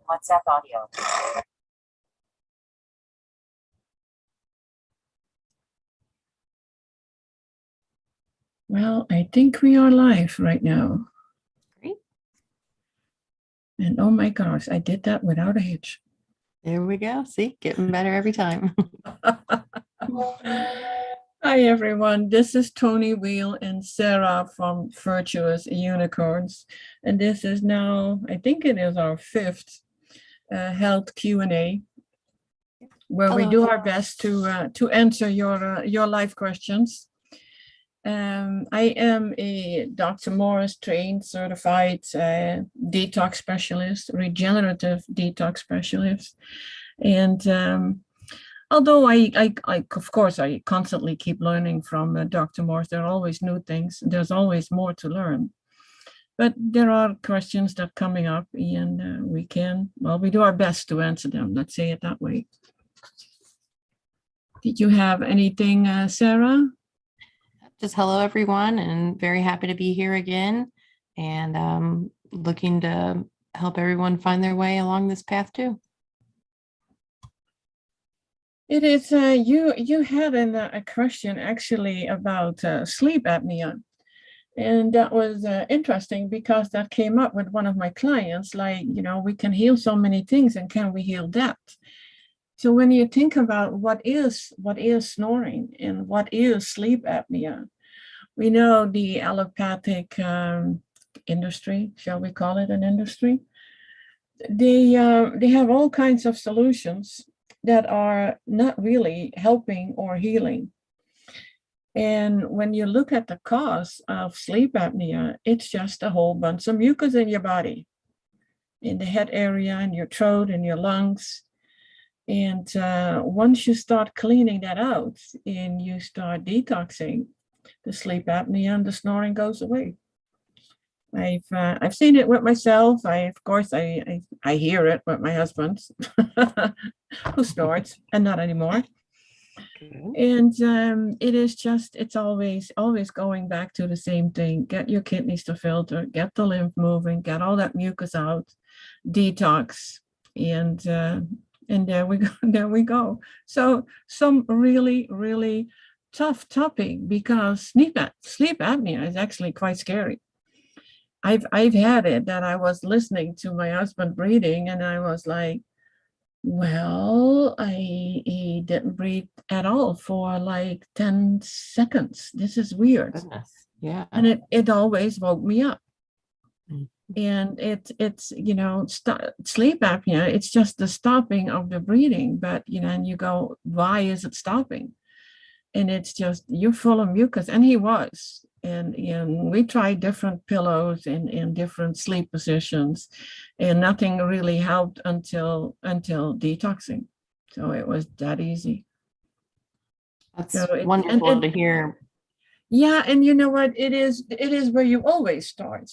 WhatsApp audio. Well, I think we are live right now. Great. And oh my gosh, I did that without a hitch. There we go. See, getting better every time. Hi, everyone. This is Toni Weel and Sarah from Virtuous Unicorns. And this is now, I think it is our fifth health Q&A, where we do our best to answer your life questions. I am a Dr. Morse trained, certified detox specialist, regenerative detox specialist. And although I of course, I constantly keep learning from Dr. Morse, there are always new things. There's always more to learn. But there are questions that are coming up, and we do our best to answer them. Let's say it that way. Did you have anything, Sarah? Just hello, everyone, and very happy to be here again, and looking to help everyone find their way along this path too. It is you had a question actually about sleep apnea, and that was interesting because that came up with one of my clients. Like, we can heal so many things, and can we heal that? So when you think about what is snoring and what is sleep apnea, we know the allopathic industry, shall we call it an industry? They have all kinds of solutions that are not really helping or healing. And when you look at the cause of sleep apnea, it's just a whole bunch of mucus in your body, in the head area, in your throat, in your lungs. And once you start cleaning that out and you start detoxing, the sleep apnea and the snoring goes away. I've seen it with myself. I hear it with my husband, who snorts, and not anymore. And it's always going back to the same thing. Get your kidneys to filter, get the lymph moving, get all that mucus out, detox, and there we go. So some really, really tough topic, because sleep apnea is actually quite scary. I've had it that I was listening to my husband breathing, and I was like, well, he didn't breathe at all for like 10 seconds. This is weird. Goodness. Yeah. And it always woke me up. Mm. And it's sleep apnea, it's just the stopping of the breathing. But, and you go, why is it stopping? And it's just, you're full of mucus. And he was. And we tried different pillows in different sleep positions, and nothing really helped until detoxing. So it was that easy. That's wonderful to hear. Yeah, and you know what? It is where you always start.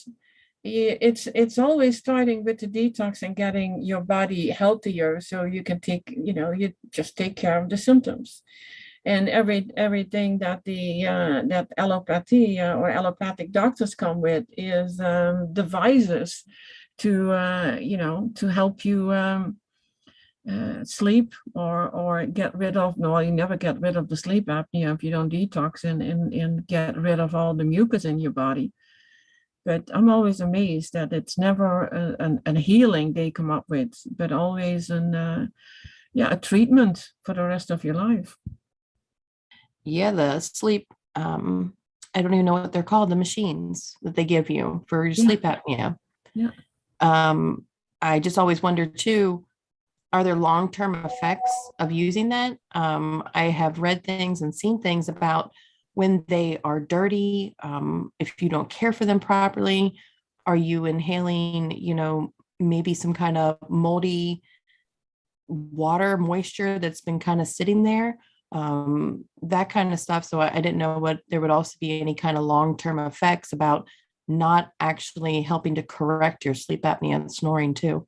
It's always starting with the detox and getting your body healthier, so you can you just take care of the symptoms. And everything that that allopathy or allopathic doctors come with is devices to help you sleep or get rid of. No, you never get rid of the sleep apnea if you don't detox and get rid of all the mucus in your body. But I'm always amazed that it's never a healing they come up with, but always a treatment for the rest of your life. Yeah, the sleep, I don't even know what they're called, the machines that they give you for your sleep apnea. Yeah. I just always wonder too, are there long-term effects of using that? I have read things and seen things about when they are dirty, if you don't care for them properly, are you inhaling, maybe some kind of moldy water, moisture that's been kind of sitting there? That kind of stuff. So I didn't know what there would also be any kind of long-term effects about not actually helping to correct your sleep apnea and snoring too.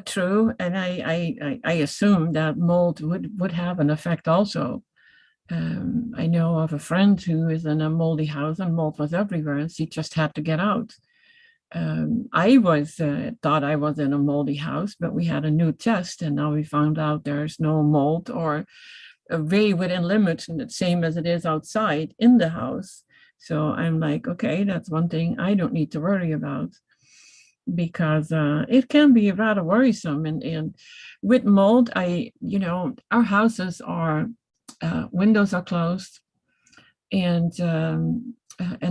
True, and I assume that mold would have an effect also. I know of a friend who is in a moldy house, and mold was everywhere, and she just had to get out. I was thought I was in a moldy house, but we had a new test, and now we found out there's no mold, or way within limits, and the same as it is outside in the house. So I'm like, okay, that's one thing I don't need to worry about, because it can be rather worrisome. And with mold, our houses are windows are closed, and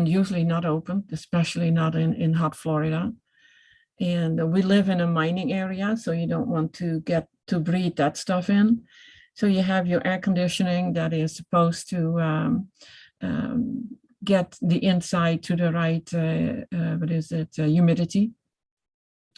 usually not open, especially not in hot Florida. And we live in a mining area, so you don't want to get to breathe that stuff in. So you have your air conditioning that is supposed to get the inside to the right, humidity.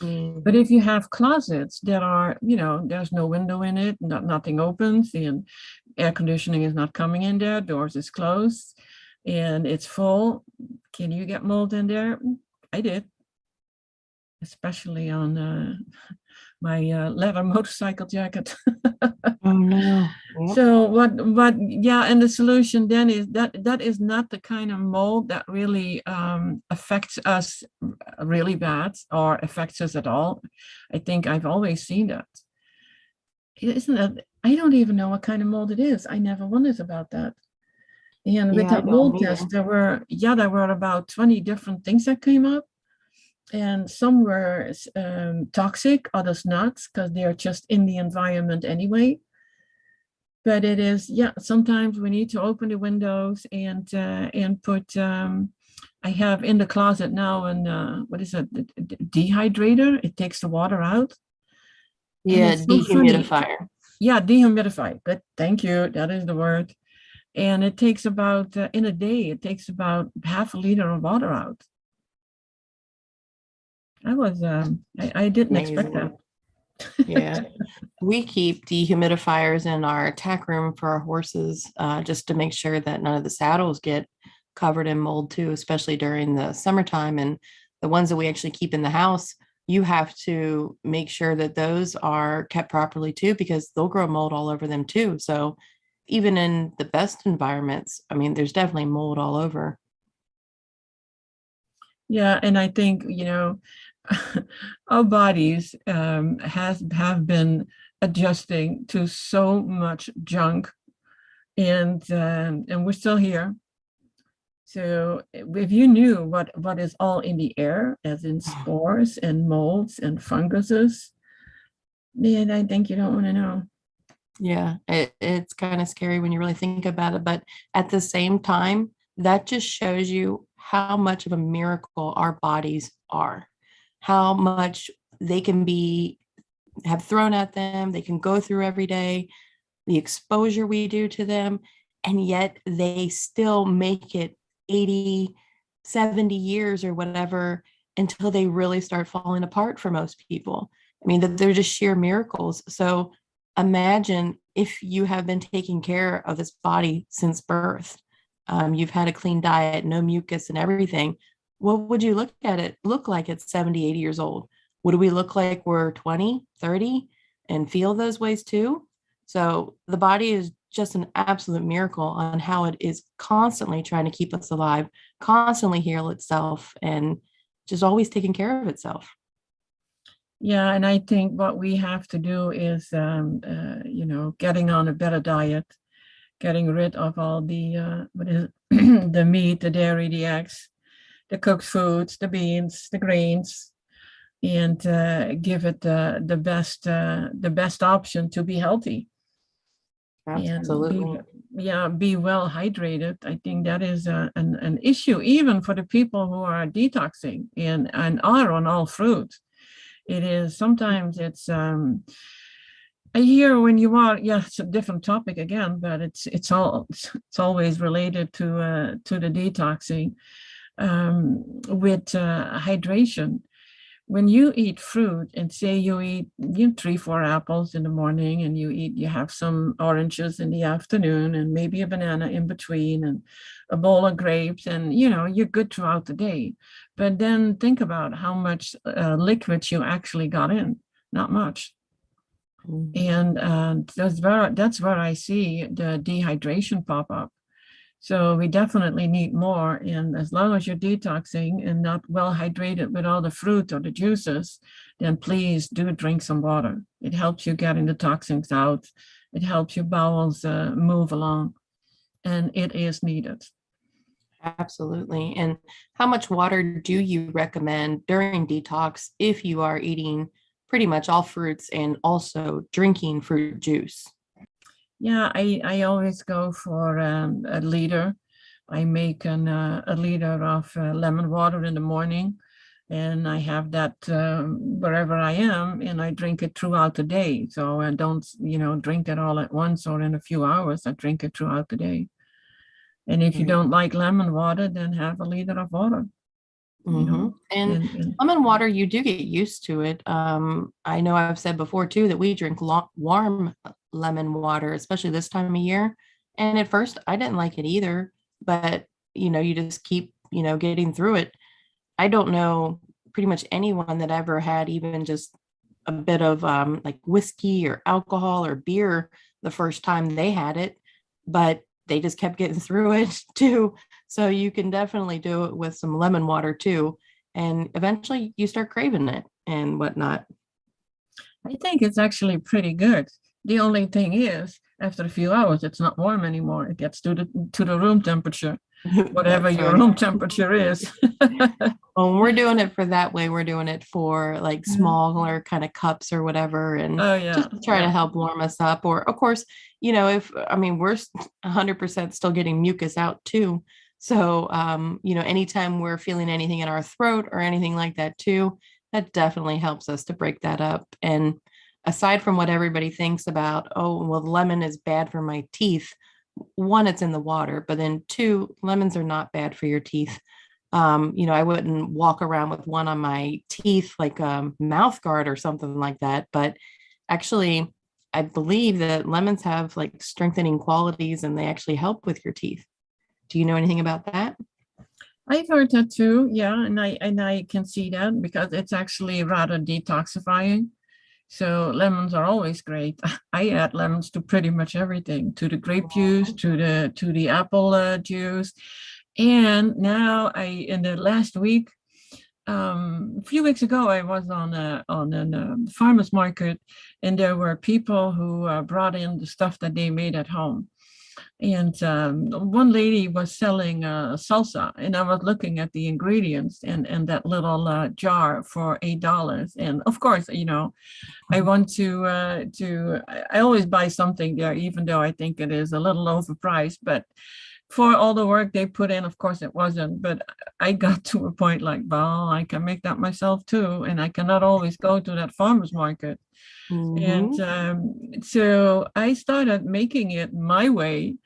Mm-hmm. But if you have closets that are, there's no window in it, nothing opens, and air conditioning is not coming in there, doors is closed, and it's full, can you get mold in there? I did, especially on my leather motorcycle jacket. Oh no. Yep. So and the solution then is that is not the kind of mold that really affects us really bad or affects us at all. I think I've always seen that. Isn't that, I don't even know what kind of mold it is. I never wondered about that. And with that mold test, there were about 20 different things that came up. And some were toxic, others not, because they're just in the environment anyway. But it is, sometimes we need to open the windows and put, I have in the closet now, and what is it, dehydrator? It takes the water out. Yeah, dehumidifier. Yeah, dehumidifier. Good, thank you. That is the word. And it takes about, in a day, it takes about half a liter of water out. I didn't expect that. Yeah, we keep dehumidifiers in our tack room for our horses, just to make sure that none of the saddles get covered in mold too, especially during the summertime. And the ones that we actually keep in the house, you have to make sure that those are kept properly too, because they'll grow mold all over them too. So even in the best environments, I mean, there's definitely mold all over. Yeah, and I think, our bodies have been adjusting to so much junk, and we're still here. So if you knew what is all in the air, as in spores and molds and funguses, man, I think you don't want to know. Yeah, it's kind of scary when you really think about it. But at the same time, that just shows you how much of a miracle our bodies are, how much they can have thrown at them, they can go through every day, the exposure we do to them, and yet they still make it 80, 70 years or whatever until they really start falling apart for most people. I mean, they're just sheer miracles. So imagine if you have been taking care of this body since birth. You've had a clean diet, no mucus and everything. What would you look like at 70, 80 years old? Would we look like we're 20, 30 and feel those ways too? So the body is just an absolute miracle on how it is constantly trying to keep us alive, constantly heal itself, and just always taking care of itself. Yeah, and I think what we have to do is, getting on a better diet, getting rid of all the the meat, the dairy, the eggs, the cooked foods, the beans, the grains, and give it the best option to be healthy. Absolutely. And be well hydrated. I think that is an issue even for the people who are detoxing and are on all fruit. It is sometimes it's I hear when you are, it's a different topic again, but it's always related to the detoxing with hydration. When you eat fruit, and say you eat 3-4 apples in the morning, and you have some oranges in the afternoon, and maybe a banana in between, and a bowl of grapes, and you're good throughout the day. But then think about how much liquid you actually got in. Not much. And that's where I see the dehydration pop up. So we definitely need more. And as long as you're detoxing and not well hydrated with all the fruit or the juices, then please do drink some water. It helps you getting the toxins out. It helps your bowels move along, and it is needed. Absolutely. And how much water do you recommend during detox if you are eating pretty much all fruits and also drinking fruit juice? Yeah, I always go for a liter. I make a liter of lemon water in the morning, and I have that wherever I am, and I drink it throughout the day. So I don't, drink it all at once or in a few hours. I drink it throughout the day. And if you don't like lemon water, then have a liter of water. And and lemon water, you do get used to it. I know I've said before too that we drink warm lemon water, especially this time of year. And at first, I didn't like it either, but you just keep getting through it. I don't know pretty much anyone that ever had even just a bit of like whiskey or alcohol or beer the first time they had it, but they just kept getting through it too. So you can definitely do it with some lemon water too. And eventually you start craving it and whatnot. I think it's actually pretty good. The only thing is, after a few hours, it's not warm anymore. It gets to the room temperature, whatever your room temperature is. Well, when we're doing it for that way, we're doing it for like smaller kind of cups or whatever, and just to try to help warm us up. Or of course, if we're 100% still getting mucus out too. So, anytime we're feeling anything in our throat or anything like that too, that definitely helps us to break that up. And aside from what everybody thinks about, oh, well, lemon is bad for my teeth. One, it's in the water, but then two, lemons are not bad for your teeth. I wouldn't walk around with one on my teeth like a mouth guard or something like that. But actually, I believe that lemons have like strengthening qualities and they actually help with your teeth. Do you know anything about that? I've heard that too. Yeah. And I can see that because it's actually rather detoxifying. So lemons are always great. I add lemons to pretty much everything, to the grape juice, to the apple juice. And now in the last week, a few weeks ago, I was on a farmer's market, and there were people who brought in the stuff that they made at home. And one lady was selling salsa, and I was looking at the ingredients and that little jar for $8. And of course, I want I always buy something there, even though I think it is a little overpriced, but for all the work they put in, of course it wasn't, but I got to a point like, well, I can make that myself too. And I cannot always go to that farmer's market. And so I started making it my way.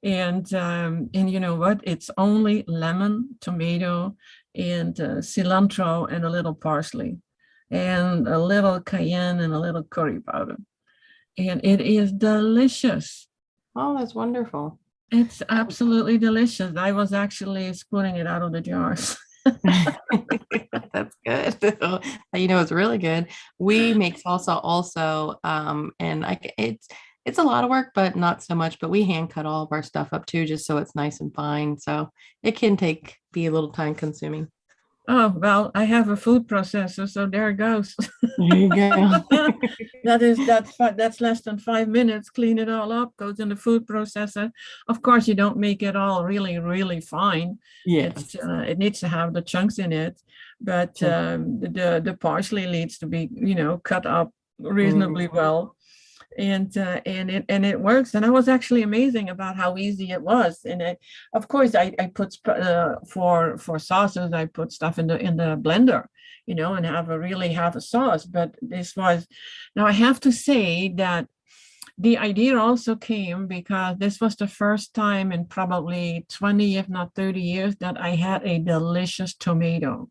And you know what? It's only lemon, tomato, and cilantro, and a little parsley, and a little cayenne, and a little curry powder. And it is delicious. Oh, that's wonderful. It's absolutely delicious. I was actually spooning it out of the jars. That's good. It's really good. We make salsa also, and it's a lot of work, but not so much. But we hand cut all of our stuff up too, just so it's nice and fine. So it can be a little time consuming. Oh, well, I have a food processor, so there it goes. There you go. That's less than 5 minutes. Clean it all up, goes in the food processor. Of course, you don't make it all really, really fine. Yeah, it needs to have the chunks in it, but the parsley needs to be, cut up reasonably well. And it works. And I was actually amazing about how easy it was. And of course, I put for sauces, I put stuff in the blender, and have a sauce. But now I have to say that the idea also came because this was the first time in probably 20, if not 30 years, that I had a delicious tomato.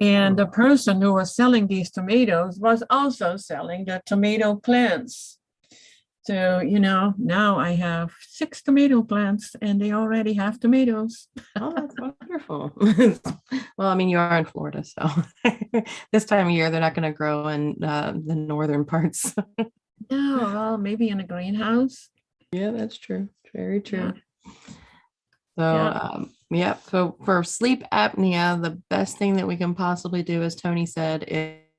And the person who was selling these tomatoes was also selling the tomato plants. So, now I have 6 tomato plants and they already have tomatoes. Oh, that's wonderful. Well, you are in Florida, so this time of year, they're not going to grow in the northern parts. No, well, maybe in a greenhouse. Yeah, that's true. Very true. So, Yeah. yeah. So for sleep apnea, the best thing that we can possibly do, as Tony said,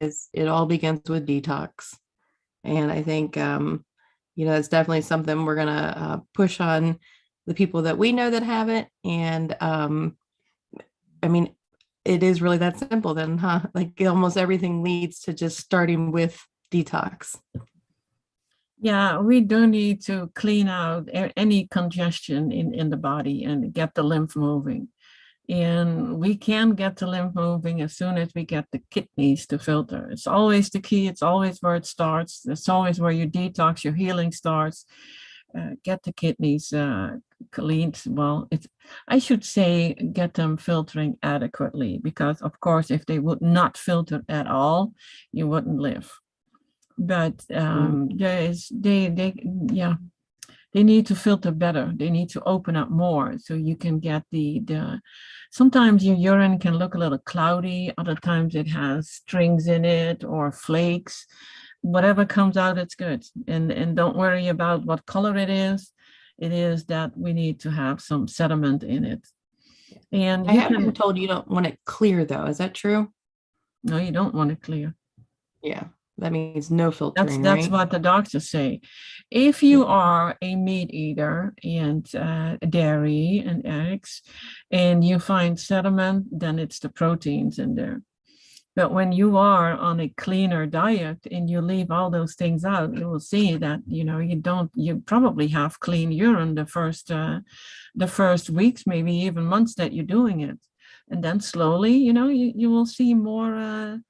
is it all begins with detox. And I think, it's definitely something we're going to push on the people that we know that have it. And I mean, it is really that simple then, huh? Like almost everything leads to just starting with detox. Yeah, we do need to clean out any congestion in the body and get the lymph moving. And we can get the lymph moving as soon as we get the kidneys to filter. It's always the key. It's always where it starts. It's always where your detox, your healing starts. Get the kidneys cleaned. Well, I should say get them filtering adequately, because of course, if they would not filter at all, you wouldn't live. But they need to filter better. They need to open up more so you can get the sometimes your urine can look a little cloudy, other times it has strings in it or flakes. Whatever comes out, it's good. And don't worry about what color it is. It is that we need to have some sediment in it. And I have been told you don't want it clear though. Is that true? No, you don't want it clear. Yeah. That means no filtering, That's right? what the doctors say. If you are a meat eater and dairy and eggs, and you find sediment, then it's the proteins in there. But when you are on a cleaner diet and you leave all those things out, you will see that you probably have clean urine the first weeks, maybe even months that you're doing it, and then slowly, you will see more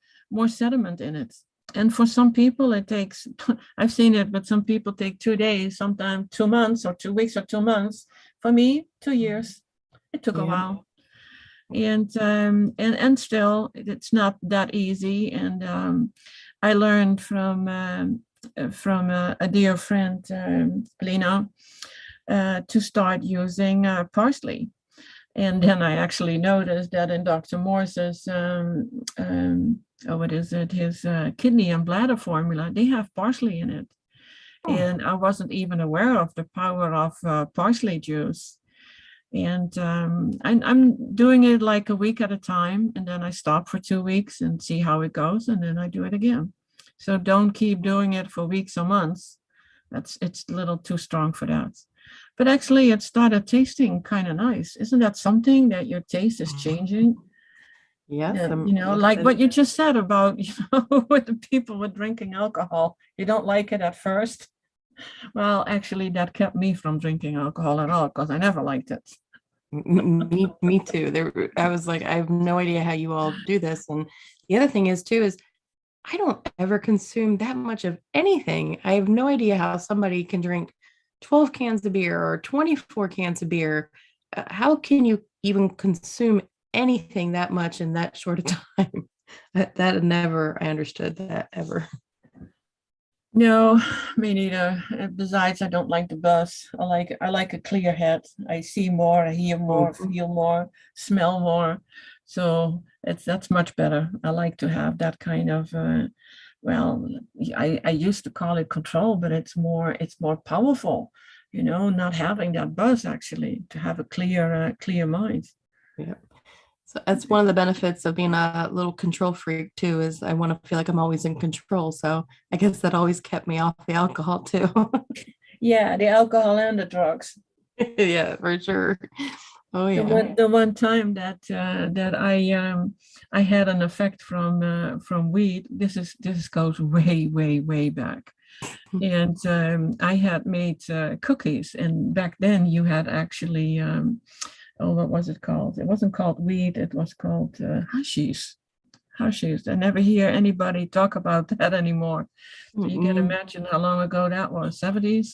sediment in it. And for some people, it takes, I've seen it, but some people take 2 days, sometimes 2 months or 2 weeks or 2 months. For me, 2 years. It took a while. And still, it's not that easy. And I learned from a dear friend, Lena, to start using parsley. And then I actually noticed that in Dr. Morse's, his kidney and bladder formula, they have parsley in it. And I wasn't even aware of the power of parsley juice. And I'm doing it like a week at a time, and then I stop for 2 weeks and see how it goes, and then I do it again. So don't keep doing it for weeks or months. It's a little too strong for that. But actually, it started tasting kind of nice. Isn't that something, that your taste is changing? Yes. Like what you just said about, with the people with drinking alcohol, you don't like it at first. Well, actually, that kept me from drinking alcohol at all, because I never liked it. Me too. I was like, I have no idea how you all do this. And the other thing is too, is I don't ever consume that much of anything. I have no idea how somebody can drink 12 cans of beer or 24 cans of beer. How can you even consume anything that much in that short of time? I understood that ever. No, me neither. Besides, I don't like the buzz. I like a clear head. I see more, I hear more, feel more, smell more. So that's much better. I like to have that kind of I used to call it control, but it's more powerful, not having that buzz, actually, to have a clear mind. Yeah. So that's one of the benefits of being a little control freak too, is I want to feel like I'm always in control. So I guess that always kept me off the alcohol too. Yeah, the alcohol and the drugs. Yeah, for sure. Oh yeah. The one time that I had an effect from weed. This goes way back. And I had made cookies, and back then you had actually what was it called? It wasn't called weed. It was called hashish. Hashish. I never hear anybody talk about that anymore. So you can imagine how long ago that was. 70s.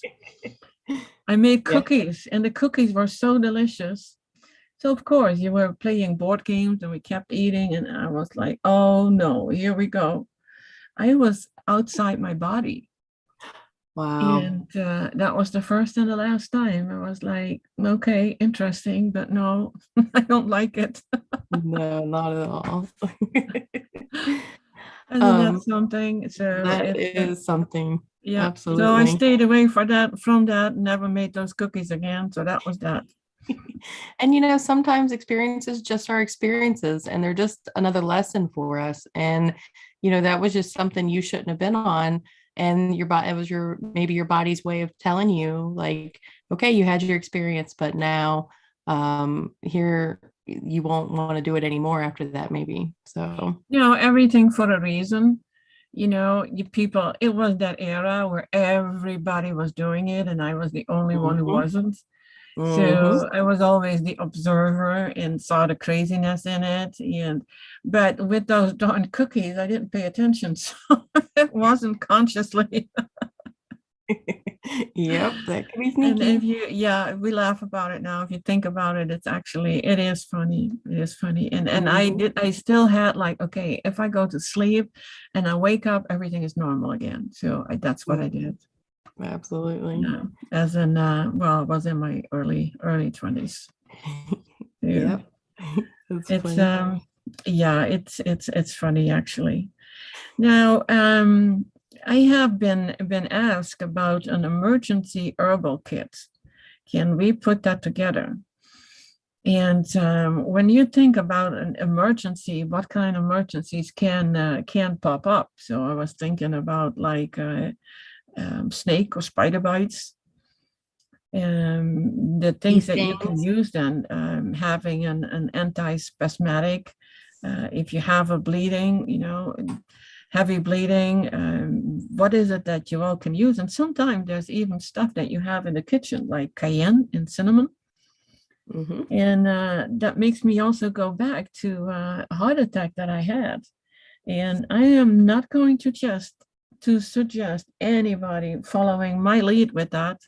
I made cookies, and the cookies were so delicious. So of course you were playing board games, and we kept eating, and I was like, oh no, here we go. I was outside my body. Wow. And that was the first and the last time. I was like, okay, interesting, but no, I don't like it. No, not at all. Isn't that something? So that is something. Yeah. Absolutely. So I stayed away from that, never made those cookies again. So that was that. And, sometimes experiences just are experiences and they're just another lesson for us. And, that was just something you shouldn't have been on. And your body, it was maybe your body's way of telling you like, okay, you had your experience, but now here you won't want to do it anymore after that, maybe. So, Everything for a reason. People, it was that era where everybody was doing it and I was the only one who wasn't. So I was always the observer and saw the craziness in it. But with those darn cookies, I didn't pay attention. So it wasn't consciously. Yep, that could be And sneaky. we laugh about it now. If you think about it, it is funny. It is funny. And I still had like, okay, if I go to sleep and I wake up, everything is normal again. So that's what I did. Absolutely. As in, I was in my early 20s. Yep. It's funny. It's funny actually. Now, I have been asked about an emergency herbal kit. Can we put that together? And when you think about an emergency, what kind of emergencies can pop up? So I was thinking about like snake or spider bites. The things that you can use then, having an anti-spasmodic, if you have a bleeding, heavy bleeding, what is it that you all can use? And sometimes there's even stuff that you have in the kitchen, like cayenne and cinnamon. And that makes me also go back to a heart attack that I had. And I am not going to suggest anybody following my lead with that,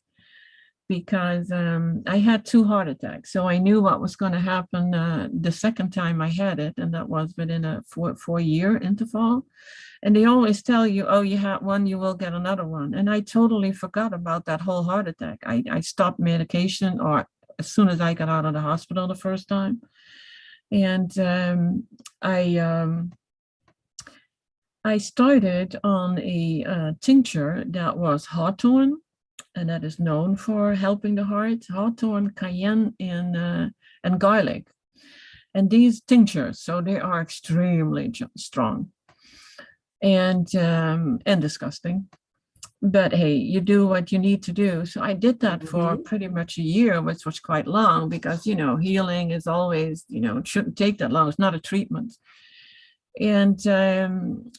because I had 2 heart attacks. So I knew what was going to happen the second time I had it, and that was within a 4-year interval. And they always tell you, oh, you had one, you will get another one. And I totally forgot about that whole heart attack. I stopped medication, or as soon as I got out of the hospital the first time. And I started on a tincture that was hawthorn, and that is known for helping the heart, hawthorn, cayenne, and garlic. And these tinctures, so they are extremely strong and disgusting. But hey, you do what you need to do. So I did that for pretty much a year, which was quite long, because, healing is always, it shouldn't take that long. It's not a treatment. And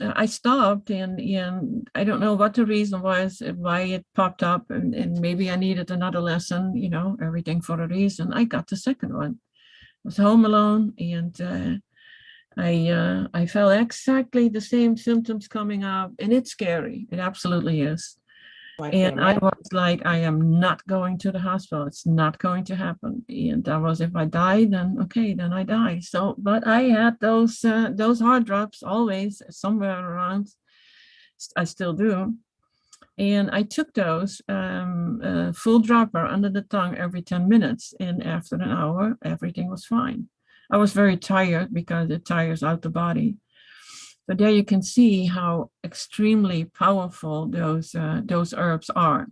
I stopped, and I don't know what the reason was, why it popped up, and maybe I needed another lesson, everything for a reason. I got the second one. I was home alone, and I felt exactly the same symptoms coming up, and it's scary. It absolutely is. And I was like, I am not going to the hospital. It's not going to happen. And that was, if I die, then okay, then I die. So, but I had those heart drops always somewhere around. I still do. And I took those full dropper under the tongue every 10 minutes. And after an hour, everything was fine. I was very tired, because it tires out the body. But there you can see how extremely powerful those herbs are.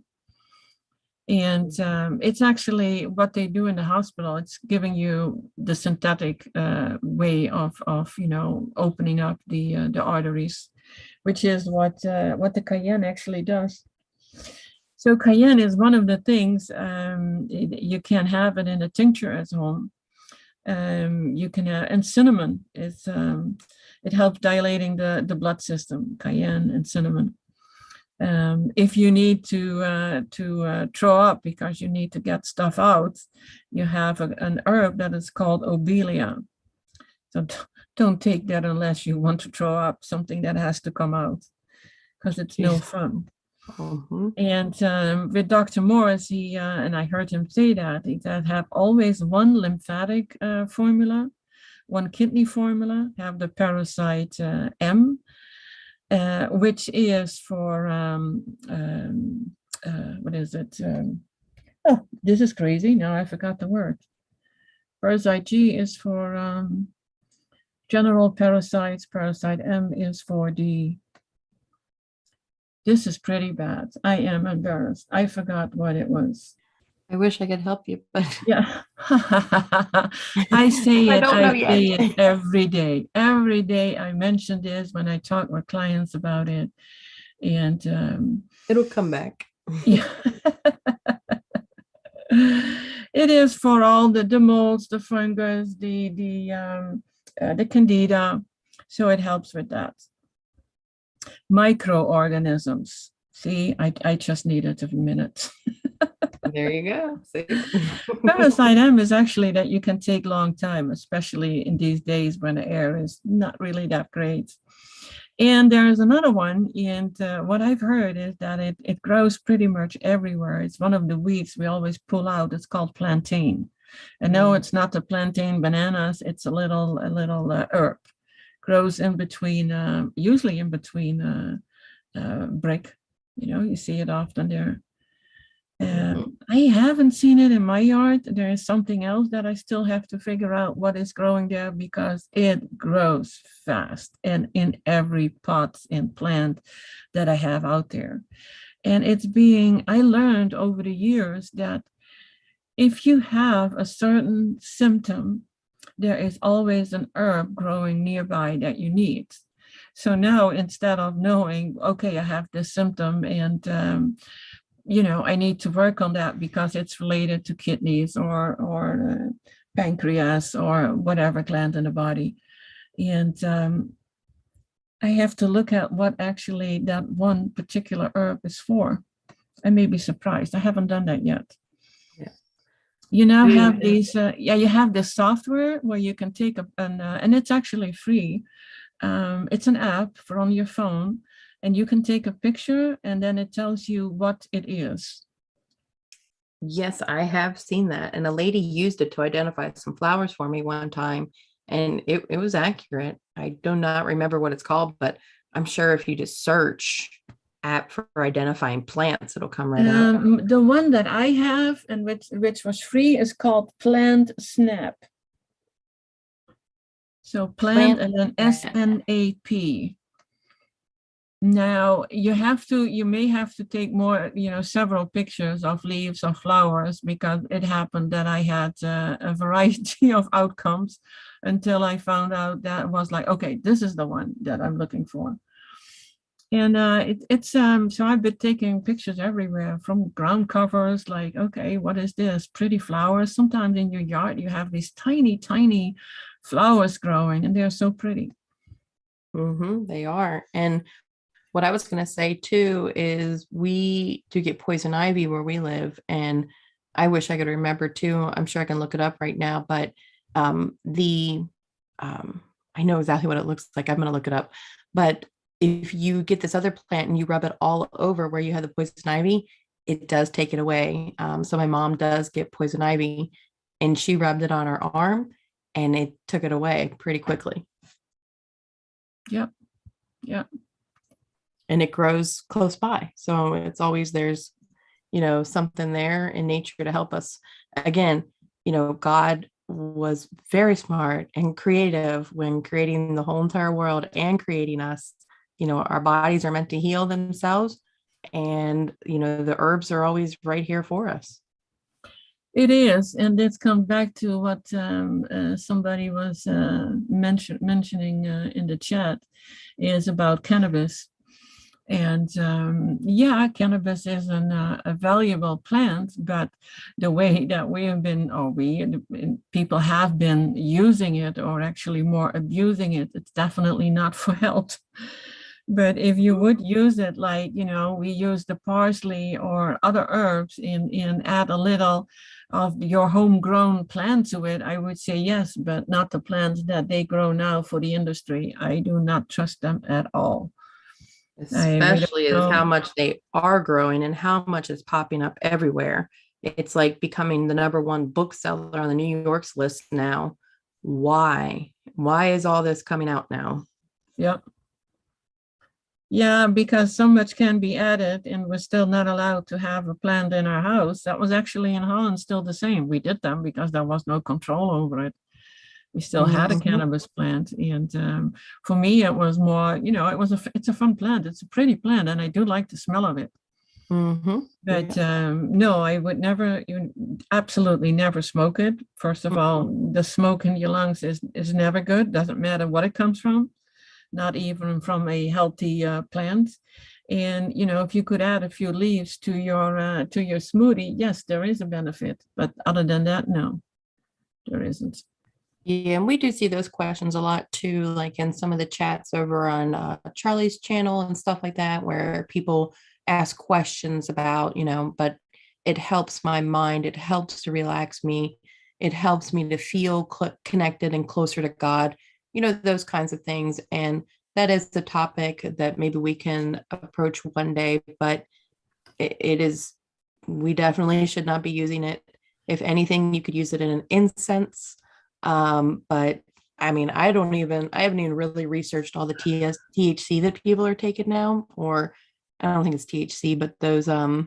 And it's actually what they do in the hospital. It's giving you the synthetic way of opening up the arteries, which is what the cayenne actually does. So cayenne is one of the things, you can have it in a tincture at home. You can have, and cinnamon is it helps dilating the blood system, cayenne and cinnamon. If you need to throw up because you need to get stuff out, you have an herb that is called obelia. So don't take that unless you want to throw up, something that has to come out, because it's no fun. And with Dr. Morse, he and I heard him say that he said have always one lymphatic formula, one kidney formula, have the parasite M, which is for what is it? Oh, this is crazy. Now I forgot the word. Parasite G is for general parasites. Parasite M is for the. This is pretty bad. I am embarrassed. I forgot what it was. I wish I could help you, but Yeah. I don't know I yet. say it every day. Every day I mention this when I talk with clients about it. And It'll come back. yeah. It is for all the molds, the fungus, the candida. So it helps with that. Microorganisms. See, I just needed a minute. There you go. See? Parasite M is actually that you can take long time, especially in these days when the air is not really that great. And there's another one, and what I've heard is that it grows pretty much everywhere. It's one of the weeds we always pull out. It's called plantain. And no, it's not the plantain bananas. It's a little herb. Grows in between, usually in between brick. You see it often there. I haven't seen it in my yard. There is something else that I still have to figure out what is growing there because it grows fast and in every pot and plant that I have out there. And I learned over the years that if you have a certain symptom, there is always an herb growing nearby that you need. So now instead of knowing, okay, I have this symptom and I need to work on that because it's related to kidneys or pancreas or whatever gland in the body. And I have to look at what actually that one particular herb is for. I may be surprised. I haven't done that yet. Yeah. You now have these, you have this software where you can take and it's actually free. It's an app on your phone. And you can take a picture and then it tells you what it is. Yes, I have seen that. And a lady used it to identify some flowers for me one time. And it was accurate. I do not remember what it's called, but I'm sure if you just search app for identifying plants, it'll come right up. The one that I have and which was free is called Plant Snap. So plant and then SNAP. Now you may have to take more, several pictures of leaves or flowers because it happened that I had a variety of outcomes until I found out that was like, okay, this is the one that I'm looking for. And so I've been taking pictures everywhere from ground covers, like, okay, what is this? Pretty flowers. Sometimes in your yard, you have these tiny, tiny flowers growing and they're so pretty. They are. And what I was going to say too is we do get poison ivy where we live, and I wish I could remember too. I'm sure I can look it up right now, but I know exactly what it looks like. I'm going to look it up. But if you get this other plant and you rub it all over where you have the poison ivy, it does take it away. So my mom does get poison ivy, and she rubbed it on her arm, and it took it away pretty quickly. Yep. Yep. And it grows close by. So it's always there's, something there in nature to help us. Again, God was very smart and creative when creating the whole entire world and creating us. Our bodies are meant to heal themselves, and, the herbs are always right here for us. It is. And this comes back to what somebody was mentioning in the chat is about cannabis. And cannabis is a valuable plant, but the way that we have been, people have been using it or actually more abusing it, it's definitely not for health. But if you would use it like, we use the parsley or other herbs and add a little of your homegrown plant to it, I would say yes, but not the plants that they grow now for the industry. I do not trust them at all. Especially as how much they are growing and how much is popping up everywhere. It's like becoming the #1 bookseller on the New York's list now. Why is all this coming out now? Yep. Yeah, because so much can be added and we're still not allowed to have a plant in our house. That was actually in Holland still the same. We did them because there was no control over it. We still had a cannabis plant. And for me, it was more, it's a fun plant. It's a pretty plant. And I do like the smell of it. Mm-hmm. But Yeah. no, I would never, absolutely never smoke it. First of all, Mhm. the smoke in your lungs is never good. Doesn't matter what it comes from, not even from a healthy plant. And if you could add a few leaves to your smoothie, yes, there is a benefit. But other than that, no, there isn't. Yeah, and we do see those questions a lot too, like in some of the chats over on Charlie's channel and stuff like that, where people ask questions about, but it helps my mind, it helps to relax me, it helps me to feel connected and closer to God, those kinds of things. And that is the topic that maybe we can approach one day, but it is, we definitely should not be using it. If anything, you could use it in an incense. But I mean, I haven't even really researched all the THC that people are taking now, or I don't think it's THC, but those, I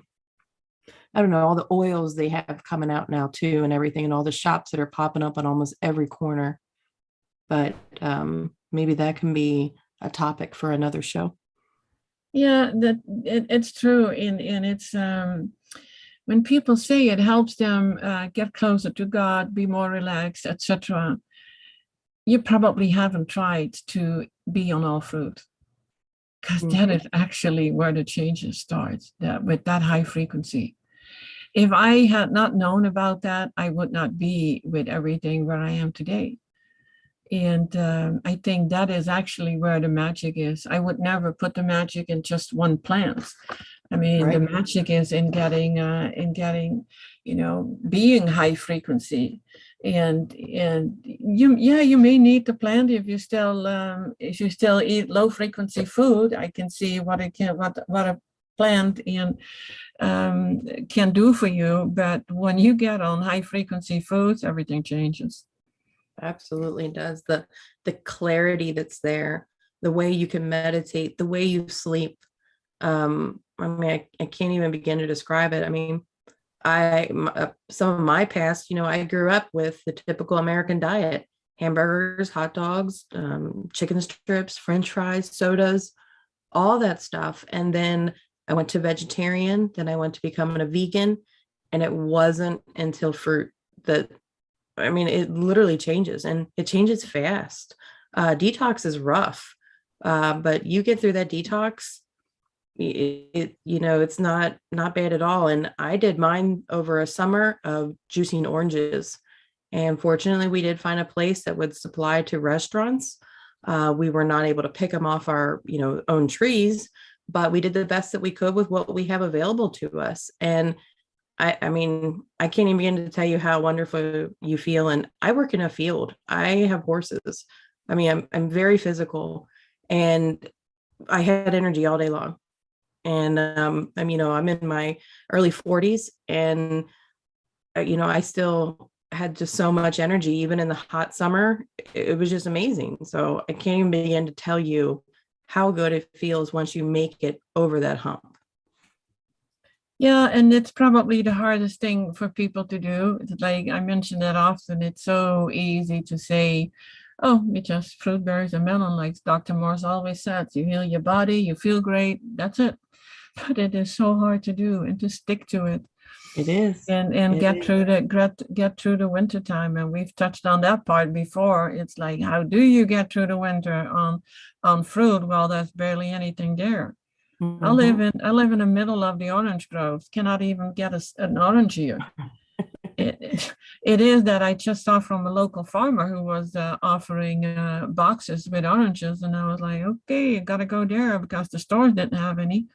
don't know, all the oils they have coming out now too, and everything, and all the shops that are popping up on almost every corner. But maybe that can be a topic for another show. Yeah, it's true, and it's when people say it helps them get closer to God, be more relaxed, etc. You probably haven't tried to be on all fruit, because that Mhm. is actually where the changes start, with that high frequency. If I had not known about that, I would not be with everything where I am today. And I think that is actually where the magic is. I would never put the magic in just one plant. I mean, the Right. magic is being high frequency. And you may need the plant if you still eat low frequency food. I can see what a plant can do for you. But when you get on high frequency foods, everything changes. Absolutely does. The clarity that's there, the way you can meditate, the way you sleep. I mean, I can't even begin to describe it. I mean, some of my past, I grew up with the typical American diet: hamburgers, hot dogs, chicken strips, French fries, sodas, all that stuff. And then I went to vegetarian, then I went to becoming a vegan. And it wasn't until fruit that, I mean, it literally changes, and it changes fast. Detox is rough, but you get through that detox, it's not bad at all. And I did mine over a summer of juicing oranges. And fortunately, we did find a place that would supply to restaurants. We were not able to pick them off our, own trees, but we did the best that we could with what we have available to us. And I mean, I can't even begin to tell you how wonderful you feel. And I work in a field. I have horses. I mean, I'm very physical, and I had energy all day long. And I'm in my early 40s, and I still had just so much energy, even in the hot summer. It was just amazing. So I can't even begin to tell you how good it feels once you make it over that hump. Yeah, and it's probably the hardest thing for people to do. It's like I mention that often. It's so easy to say, oh, you just fruit, berries, and melon, like Dr. Morse always says. You heal your body, you feel great, that's it. But it is so hard to do and to stick to it It is. and It get is. through get through the winter time. And we've touched on that part before. It's like, how do you get through the winter on fruit? Well, there's barely anything there. Mhm. I live in the middle of the orange groves. Cannot even get an orange here. It is that I just saw from a local farmer who was offering boxes with oranges, and I was like, okay, I gotta go there because the stores didn't have any.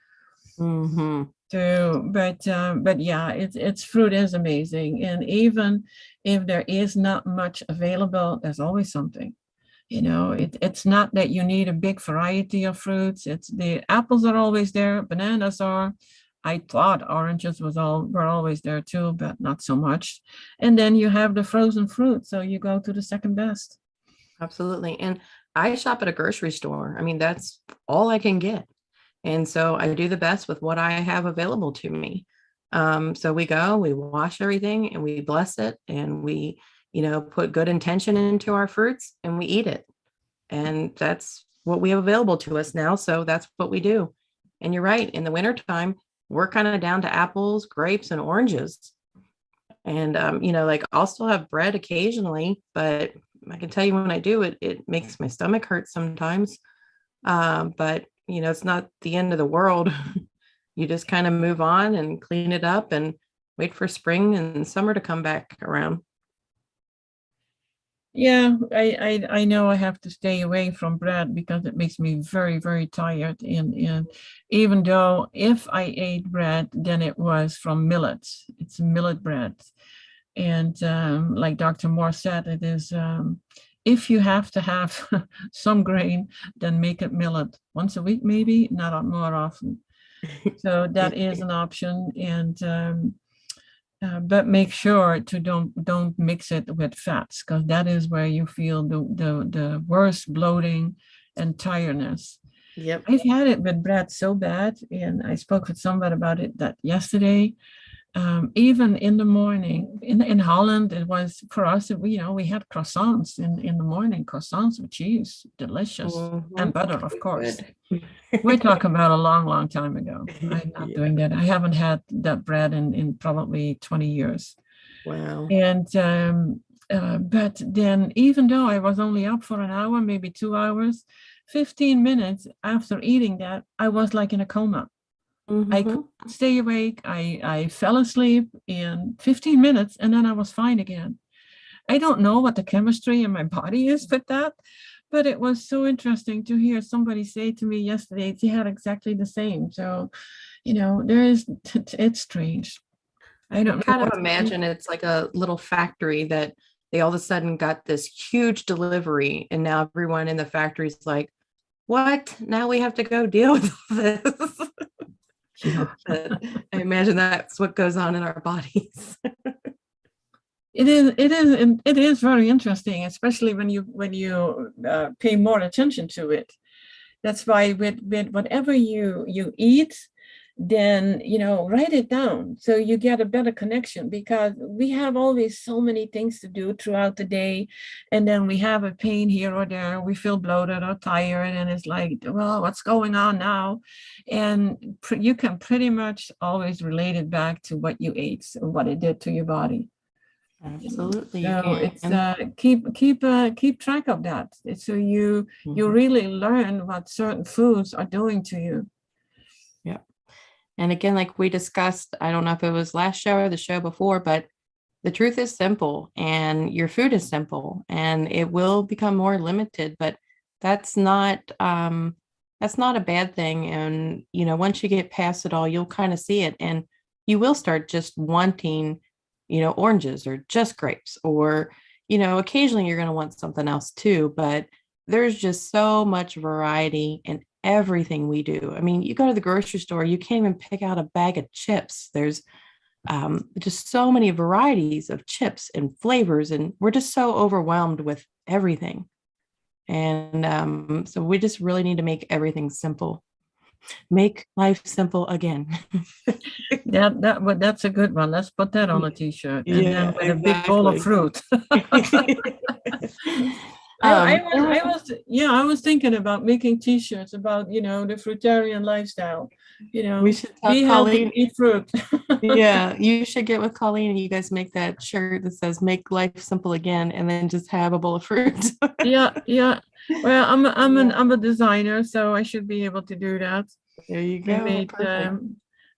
Mhm. So, but yeah, it's fruit is amazing, and even if there is not much available, there's always something. It's not that you need a big variety of fruits. It's the apples are always there, bananas are. I thought oranges were always there too, but not so much. And then you have the frozen fruit, so you go to the second best. Absolutely. And I shop at a grocery store. I mean, that's all I can get. And so I do the best with what I have available to me. So we go, we wash everything, and we bless it, and we, put good intention into our fruits, and we eat it. And that's what we have available to us now. So that's what we do. And you're right. In the wintertime, we're kind of down to apples, grapes, and oranges. And, like I'll still have bread occasionally, but I can tell you when I do it, it makes my stomach hurt sometimes. But, it's not the end of the world. You just kind of move on and clean it up and wait for spring and summer to come back around. Yeah, I know I have to stay away from bread because it makes me very, very tired. And even though if I ate bread, then it was from millets. It's millet bread. And like Dr. Morse said, it is if you have to have some grain, then make it millet once a week, maybe, not more often. So that is an option. And but make sure to don't mix it with fats, because that is where you feel the worst bloating and tiredness. Yep. I've had it with bread so bad, and I spoke with somebody about it that yesterday. Even in the morning in Holland, it was for us, we had croissants in the morning, croissants with cheese, delicious, and butter, of course. We're talking about a long, long time ago. I'm not doing that. I haven't had that bread in probably 20 years. Wow. And but then, even though I was only up for an hour, maybe 2 hours, 15 minutes after eating that, I was like in a coma. I could stay awake. I fell asleep in 15 minutes, and then I was fine again. I don't know what the chemistry in my body is with that, but it was so interesting to hear somebody say to me yesterday, they had exactly the same. So, it's strange. I don't kind of imagine it's like a little factory that they all of a sudden got this huge delivery, and now everyone in the factory is like, what? Now we have to go deal with this. Yeah. I imagine that's what goes on in our bodies. It is very interesting, especially when you pay more attention to it. That's why with whatever you eat, then write it down so you get a better connection, because we have always so many things to do throughout the day, and then we have a pain here or there, we feel bloated or tired, and it's like, well, what's going on now? And you can pretty much always relate it back to what you ate or what it did to your body. Absolutely. So it's keep track of that, so you really learn what certain foods are doing to you. Yeah. And again, like we discussed, I don't know if it was last show or the show before, but the truth is simple, and your food is simple, and it will become more limited, but that's not a bad thing. And once you get past it all, you'll kind of see it, and you will start just wanting oranges or just grapes, or occasionally you're going to want something else too, but there's just so much variety in everything we do. I mean, you go to the grocery store, you can't even pick out a bag of chips. There's just so many varieties of chips and flavors, and we're just so overwhelmed with everything. And so we just really need to make everything simple. Make life simple again. That's a good one. Let's put that on a t-shirt, and then with a big bowl of fruit. I was thinking about making t-shirts about the fruitarian lifestyle. We should talk, be Colleen. Healthy, eat fruit. Yeah, you should get with Colleen and you guys make that shirt that says "Make life simple again," and then just have a bowl of fruit. Yeah. Well, I'm a designer, so I should be able to do that. There you go.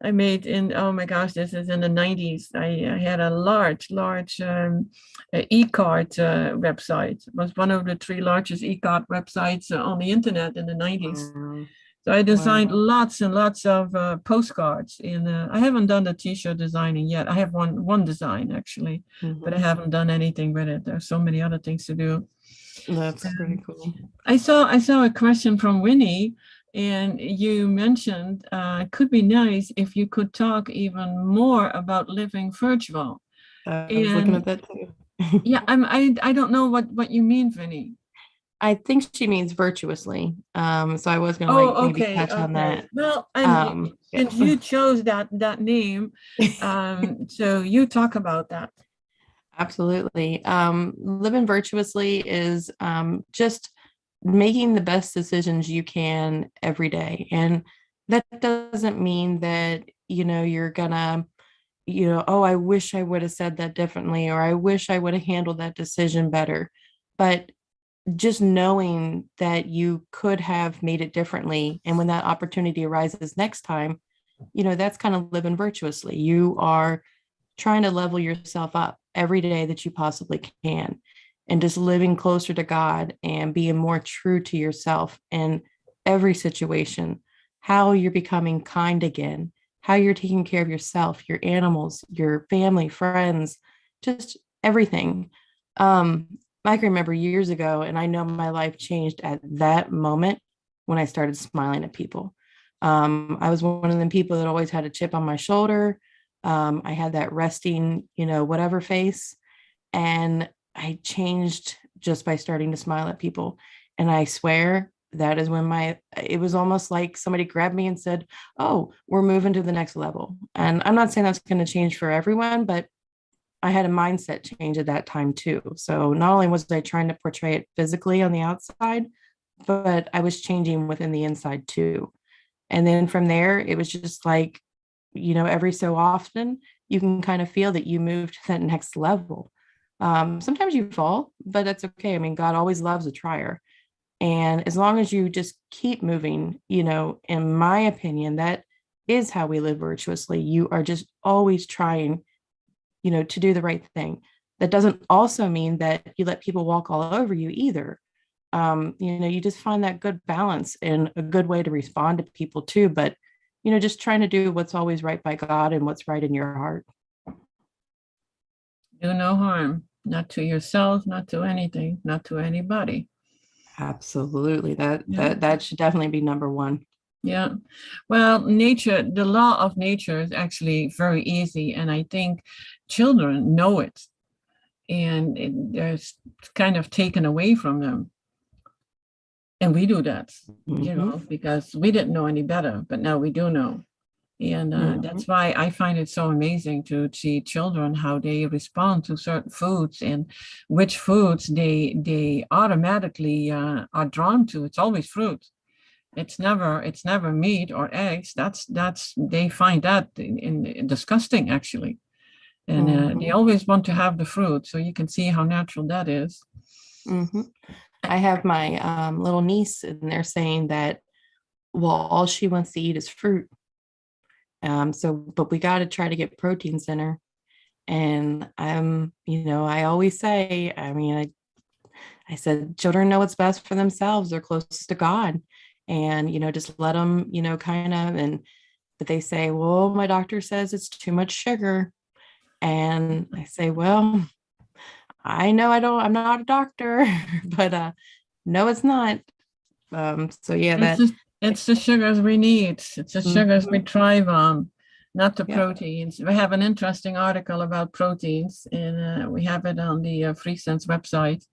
I made in, oh my gosh, this is in the 90s. I had a large e-card website. It was one of the 3 largest e-card websites on the internet in the 90s. So I designed lots and lots of postcards. I haven't done the t-shirt designing yet. I have one design actually, but I haven't done anything with it. There's so many other things to do. That's pretty cool. I saw a question from Winnie. And you mentioned it could be nice if you could talk even more about living virtual. I was looking at that too. Yeah, I don't know what you mean, Vinny. I think she means virtuously. So I was going to maybe touch on that. Well, since you chose that name, so you talk about that. Absolutely. Living virtuously is just making the best decisions you can every day. And that doesn't mean that, you're gonna, oh, I wish I would have said that differently, or I wish I would have handled that decision better. But just knowing that you could have made it differently. And when that opportunity arises next time, that's kind of living virtuously. You are trying to level yourself up every day that you possibly can, and just living closer to God and being more true to yourself in every situation, how you're becoming kind again, how you're taking care of yourself, your animals, your family, friends, just everything. Um, I can remember years ago, and I know my life changed at that moment when I started smiling at people. I was one of the people that always had a chip on my shoulder. I had that resting, whatever face. And I changed just by starting to smile at people. And I swear that is when it was almost like somebody grabbed me and said, "Oh, we're moving to the next level." And I'm not saying that's going to change for everyone, but I had a mindset change at that time too. So not only was I trying to portray it physically on the outside, but I was changing within the inside too. And then from there, it was just like, every so often, you can kind of feel that you move to that next level. Sometimes you fall, but that's okay. I mean, God always loves a trier. And as long as you just keep moving, in my opinion, that is how we live virtuously. You are just always trying, to do the right thing. That doesn't also mean that you let people walk all over you either. You just find that good balance and a good way to respond to people too. But, just trying to do what's always right by God and what's right in your heart. Do no harm, not to yourself, not to anything, not to anybody. Absolutely. That Yeah. that should definitely be number one. Yeah. Well, the law of nature is actually very easy. And I think children know it. And there's kind of taken away from them. And we do that, Mm-hmm. because we didn't know any better, but now we do know. And Mm-hmm. that's why I find it so amazing to see children, how they respond to certain foods and which foods they automatically are drawn to. It's always fruit. It's never meat or eggs. That's they find that in disgusting actually, and they Mm-hmm. always want to have the fruit. So you can see how natural that is. Mm-hmm. I have my little niece, and they're saying that, well, all she wants to eat is fruit. But we got to try to get proteins in her. And I always say, I said, children know what's best for themselves. They're closest to God. And, just let them, kind of, but they say, well, my doctor says it's too much sugar. And I say, well, I know I'm not a doctor, but no, it's not. So yeah, It's that. just it's the sugars we need. It's the sugars we Mhm. thrive on, not the Yeah, proteins. We have an interesting article about proteins, and we have it on the Free Sense website.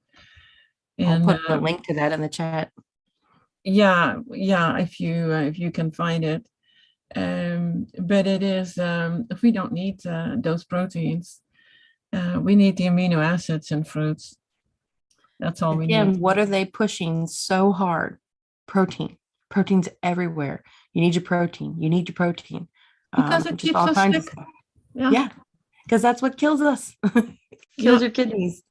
I'll And put a link to that in the chat. yeah, if you can find it. But it is if we don't need those proteins, we need the amino acids in fruits. That's all we need. Again, what are they pushing so hard? Protein. Protein's everywhere. You need your protein. You need your protein. Because it Just keeps all us kinds of sick. stuff. Yeah, Yeah, because that's what kills us. yeah. Kills your kidneys.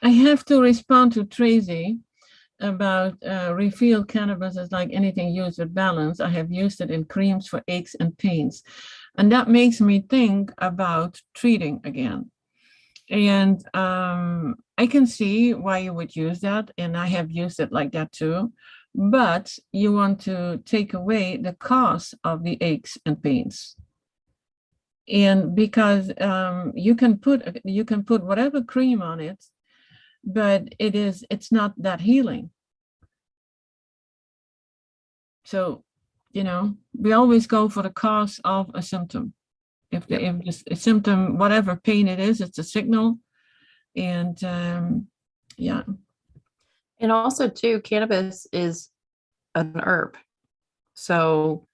I have to respond to Tracy about refilled cannabis is like anything used with balance. I have used it in creams for aches and pains. And that makes me think about treating again. And I can see why you would use that. And I have used it like that too. But you want to take away the cause of the aches and pains. And because you can put whatever cream on it, but it's not that healing. So, we always go for the cause of a symptom. Yep. If this a symptom, whatever pain it is, it's a signal. And yeah, And also, too, cannabis is an herb. So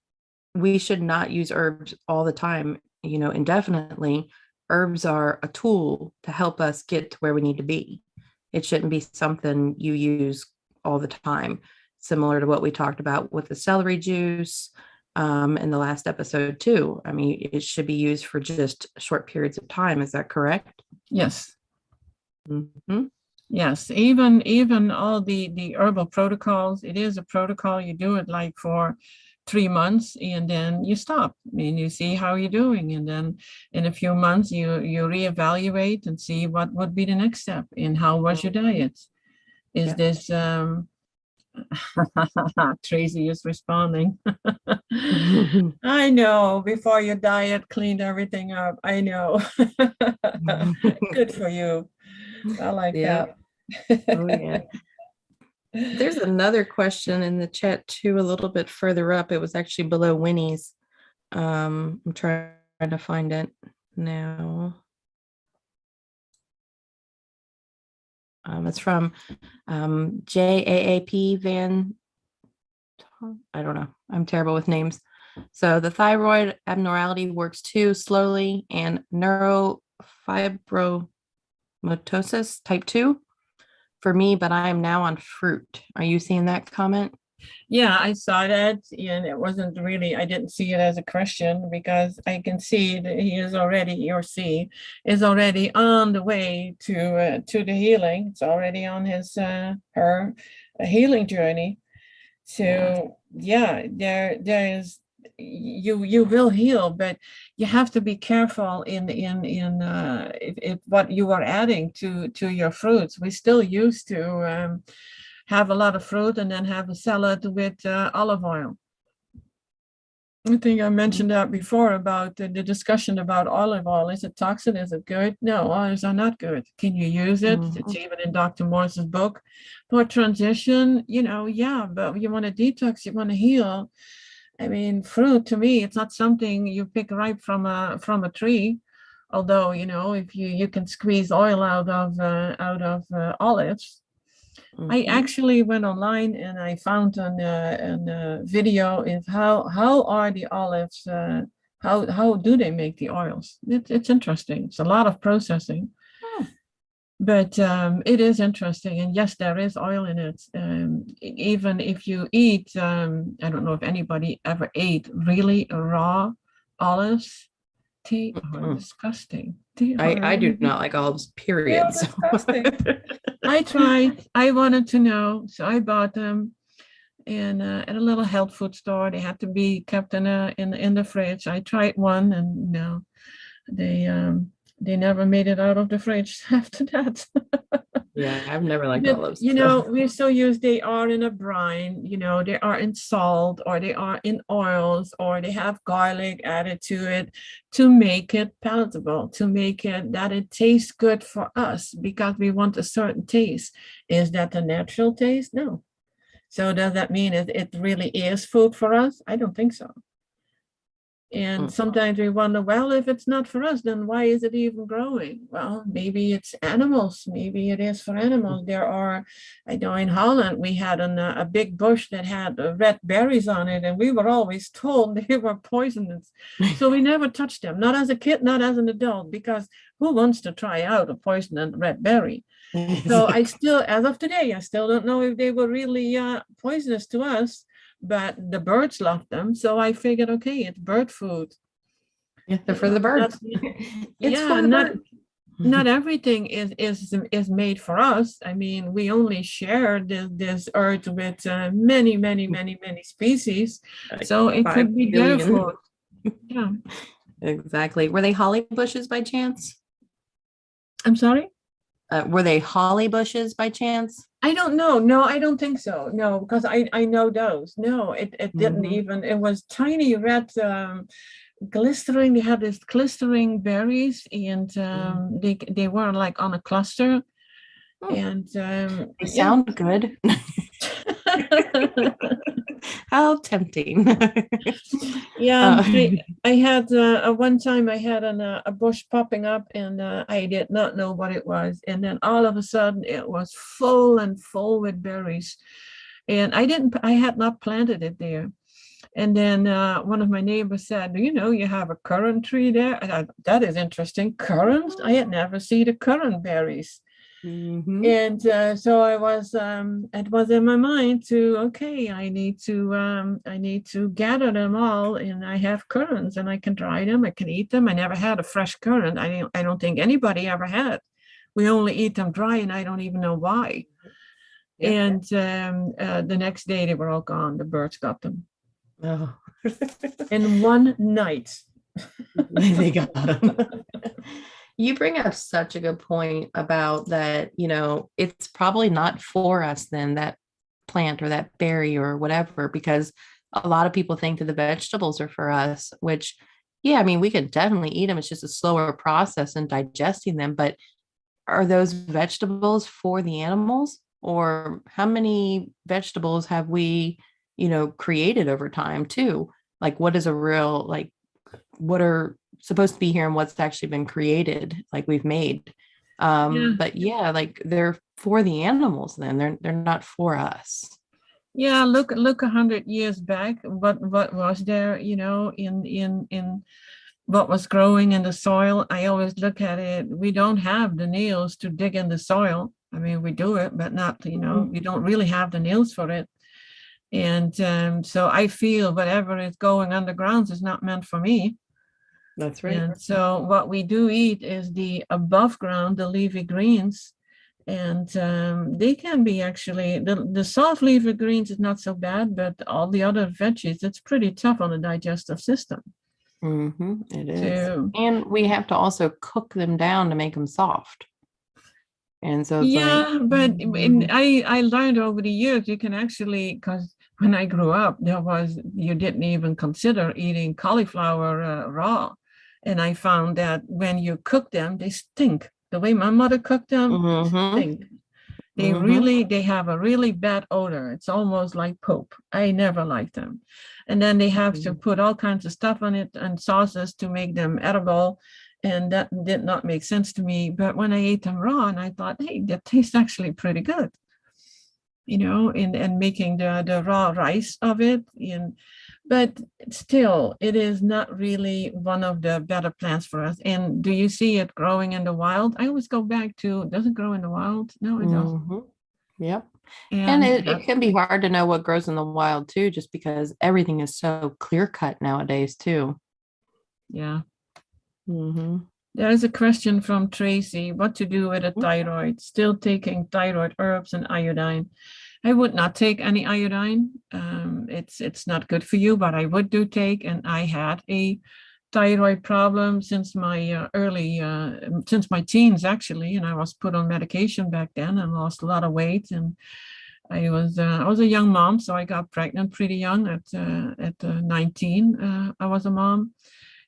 we should not use herbs all the time, indefinitely. Herbs are a tool to help us get to where we need to be. It shouldn't be something you use all the time, similar to what we talked about with the celery juice, in the last episode too. I mean, it should be used for just short periods of time. Is that correct? Yes. Mm-hmm. Yes, even all the herbal protocols, it is a protocol. You do it like for 3 months and then you stop and you see how you're doing. And then in a few months you reevaluate and see what would be the next step and how was your diet. Is this Tracy is responding. I know, before your diet cleaned everything up. I know. Good for you. I like that. Oh, yeah. There's another question in the chat too, a little bit further up. It was actually below Winnie's. I'm trying to find it now. It's from JAAP Van. I don't know. I'm terrible with names. So the thyroid abnormality works too slowly, and neurofibromatosis type 2 for me, but I am now on fruit. Are you seeing that comment? Yeah, I saw that, and it wasn't really, I didn't see it as a question because I can see that he is already, or she is already on the way to the healing. It's already on his her healing journey. So yeah, there is, you will heal, but you have to be careful in if what you are adding to your fruits. We still used to have a lot of fruit and then have a salad with olive oil. I think I mentioned that before about the discussion about olive oil. Is it toxic? Is it good? No, olives are not good. Can you use it? It's even in Dr. Morse's book. For transition, yeah, but you want to detox, you want to heal. I mean, fruit to me, it's not something you pick ripe from a tree. Although, if you can squeeze oil out of olives. I actually went online and I found a video of how are the olives, how do they make the oils? It's interesting. It's a lot of processing, but it is interesting. And yes, there is oil in it. Even if you eat, I don't know if anybody ever ate really raw olives. They are disgusting. I do not like olives, period. They're disgusting. I tried. I wanted to know, so I bought them at a little health food store. They had to be kept in the fridge. I tried one, and no, they never made it out of the fridge after that. Yeah, I've never liked olives. We're so used, they are in a brine, they are in salt, or they are in oils, or they have garlic added to it to make it palatable, to make it that it tastes good for us because we want a certain taste. Is that the natural taste? No. So does that mean it really is food for us? I don't think so. And sometimes we wonder, well, if it's not for us, then why is it even growing? Well, maybe it's animals. Maybe it is for animals. There are, I know in Holland, we had a big bush that had red berries on it, and we were always told they were poisonous. So we never touched them, not as a kid, not as an adult, because who wants to try out a poisonous red berry? So I still, as of today, I still don't know if they were really poisonous to us. But the birds love them, so I figured, okay, it's bird food. Yeah, they're for the birds. Not everything is made for us. I mean, we only share this earth with many species, so it could be their food. Yeah, exactly. Were they holly bushes by chance? I'm sorry? Were they holly bushes by chance? I don't know. No, I don't think so. No, because I know those. No, it didn't even. It was tiny red, glistering. They had these glistering berries, and they were like on a cluster, and they sound good. How tempting. I had one time I had a bush popping up, and I did not know what it was, and then all of a sudden it was full with berries, and I had not planted it there. And then one of my neighbors said, you have a currant tree there. And that is interesting. Currants? I had never seen the currant berries. Mhm. And so it was in my mind to, okay, I need to gather them all, and I have currants, and I can dry them, I can eat them. I never had a fresh currant. I don't think anybody ever had. We only eat them dry, and I don't even know why. Yep. And the next day they were all gone. The birds got them Oh. in one night. They got them. You bring up such a good point about that, it's probably not for us then, that plant or that berry or whatever, because a lot of people think that the vegetables are for us, which, yeah, I mean, we could definitely eat them. It's just a slower process in digesting them. But are those vegetables for the animals? Or how many vegetables have we, created over time too? Like, what is a real, like, what are supposed to be here and what's actually been created, like we've made. Yeah. But yeah, like they're for the animals then. They're not for us. Yeah, look 100 years back, what was there, in what was growing in the soil. I always look at it, we don't have the nails to dig in the soil. I mean, we do it, but not, Mhm. we don't really have the nails for it. And so I feel whatever is going underground is not meant for me. That's right. And so what we do eat is the above ground, the leafy greens. And they can be actually, the soft leafy greens is not so bad, but all the other veggies, it's pretty tough on the digestive system. It is. So And we have to also cook them down to make them soft. And so it's like, yeah, but I learned over the years you can actually, because when I grew up, you didn't even consider eating cauliflower raw. And I found that when you cook them, they stink. The way my mother cooked them, they mm-hmm, stink. mm-hmm, They have a really bad odor. It's almost like poop. I never liked them. And then they have to put all kinds of stuff on it and sauces to make them edible. And that did not make sense to me. But when I ate them raw, and I thought, hey, that tastes actually pretty good, and making the raw rice of it. But still, it is not really one of the better plants for us. And do you see it growing in the wild? I always go back to, does it grow in the wild? No, it doesn't. mm-hmm. Yep. And And it can be hard to know what grows in the wild too, just because everything is so clear cut nowadays too. yeah, Mm-hmm. there's a question from Tracy, what to do with a thyroid? Still taking thyroid herbs and iodine. I would not take any iodine. It's not good for you, but I would do take. And I had a thyroid problem since my since my teens actually, and I was put on medication back then and lost a lot of weight. And I was a young mom, so I got pregnant pretty young at 19. I was a mom,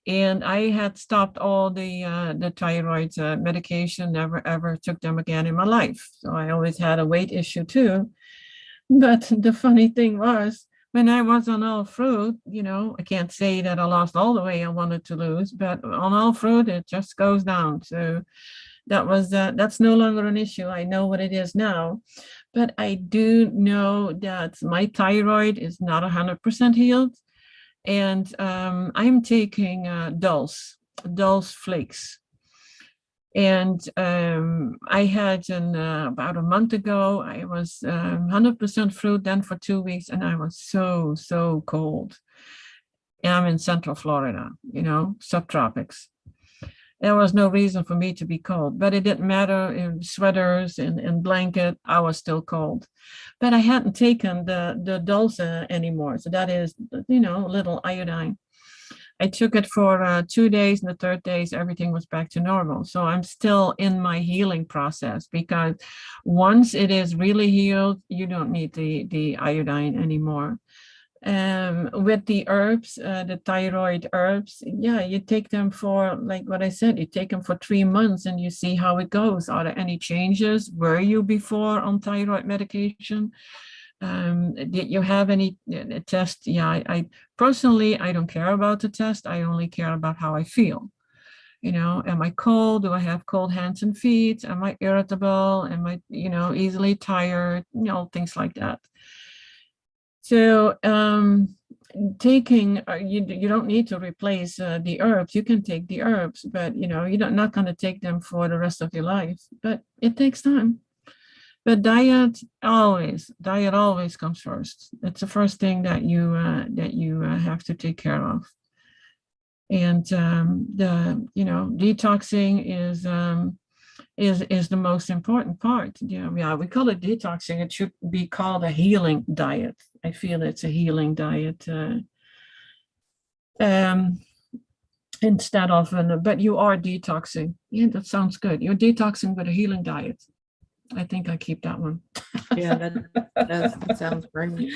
and I had stopped all the thyroid medication. Never ever took them again in my life. So I always had a weight issue too. But the funny thing was, when I was on all fruit, I can't say that I lost all the weight I wanted to lose, but on all fruit, it just goes down. So that's no longer an issue. I know what it is now, but I do know that my thyroid is not 100% healed, and I'm taking Dulse flakes. And I had about a month ago, I was 100% fruit then for 2 weeks, and I was so cold. And I'm in Central Florida, subtropics. There was no reason for me to be cold, but it didn't matter in sweaters and blanket, I was still cold. But I hadn't taken the Dulce anymore. So that is, little iodine. I took it for 2 days, and the third days, everything was back to normal. So I'm still in my healing process, because once it is really healed, you don't need the iodine anymore. With the herbs, the thyroid herbs, yeah, you take them for, like what I said, you take them for 3 months and you see how it goes. Are there any changes? Were you before on thyroid medication? Did you have any test? Yeah, I personally, I don't care about the test. I only care about how I feel. Am I cold? Do I have cold hands and feet? Am I irritable? Am I, easily tired? Things like that. So taking, you don't need to replace the herbs. You can take the herbs, but you're not going to take them for the rest of your life. But it takes time. But diet always comes first. It's the first thing that you have to take care of. And detoxing is the most important part. Yeah, we call it detoxing. It should be called a healing diet. I feel it's a healing diet instead of but you are detoxing. Yeah, that sounds good. You're detoxing with a healing diet. I think I keep that one. Yeah, that sounds great.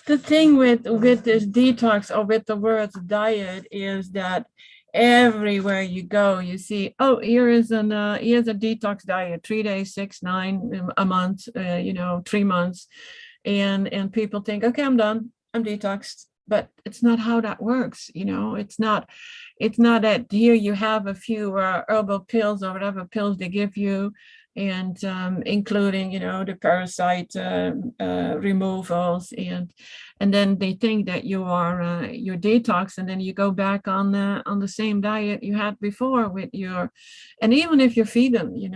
The thing with this detox, or with the words diet, is that everywhere you go, you see, oh, here's a detox diet, 3 days, 6, 9, a month, 3 months, and people think, okay, I'm done, I'm detoxed. But it's not how that works. It's not that here you have a few herbal pills or whatever pills they give you, and including the parasite removals, and then they think that you're detox, and then you go back on the same diet you had before with and even if you're vegan, you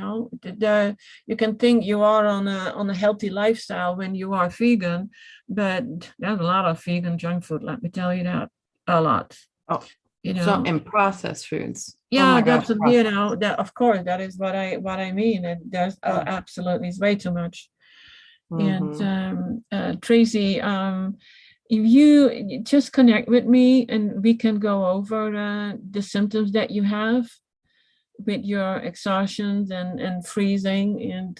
can think you are on a healthy lifestyle when you are vegan, but there's a lot of vegan junk food, let me tell you that, a lot. Oh, and processed foods. Yeah, that's that, of course, that is what I mean. And there's absolutely is way too much. Mm-hmm. And Tracy, if you just connect with me, and we can go over the symptoms that you have with your exhaustions and freezing, and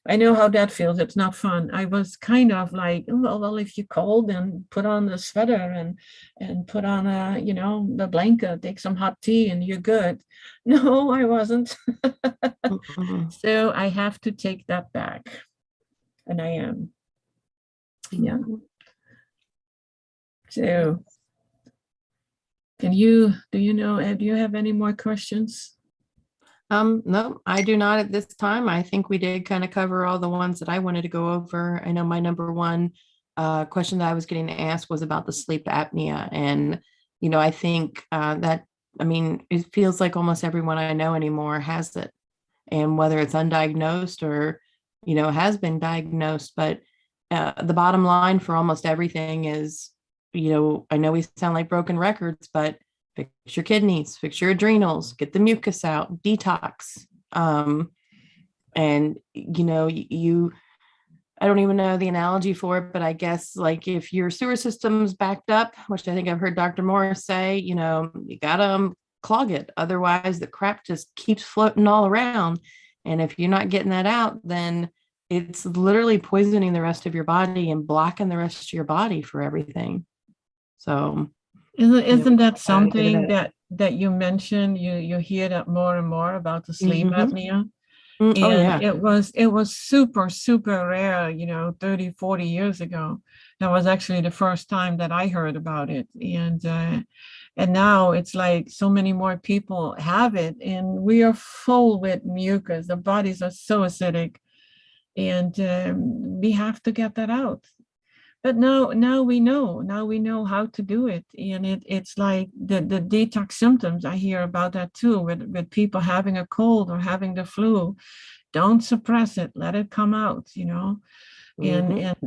I know how that feels. It's not fun. I was kind of like, oh, well, if you're cold, then put on the sweater and put on the blanket, take some hot tea, and you're good. No, I wasn't. So I have to take that back, and I am. Yeah. So do you have any more questions? No, I do not at this time. I think we did kind of cover all the ones that I wanted to go over. I know my number one question that I was getting asked was about the sleep apnea. And, I think it feels like almost everyone I know anymore has it. And whether it's undiagnosed or, has been diagnosed, but the bottom line for almost everything is, I know we sound like broken records, but fix your kidneys, fix your adrenals, get the mucus out, detox. And I don't even know the analogy for it, but I guess like if your sewer system's backed up, which I think I've heard Dr. Morse say, you gotta clog it. Otherwise the crap just keeps floating all around. And if you're not getting that out, then it's literally poisoning the rest of your body and blocking the rest of your body for everything. So isn't that something that you mentioned? You hear that more and more about the sleep apnea. And yeah. it was super, super rare, 30, 40 years ago. That was actually the first time that I heard about it. And now it's like so many more people have it, and we are full with mucus. The bodies are so acidic, and we have to get that out. But now we know how to do it. And it's like the detox symptoms. I hear about that too, with people having a cold or having the flu. Don't suppress it, let it come out, and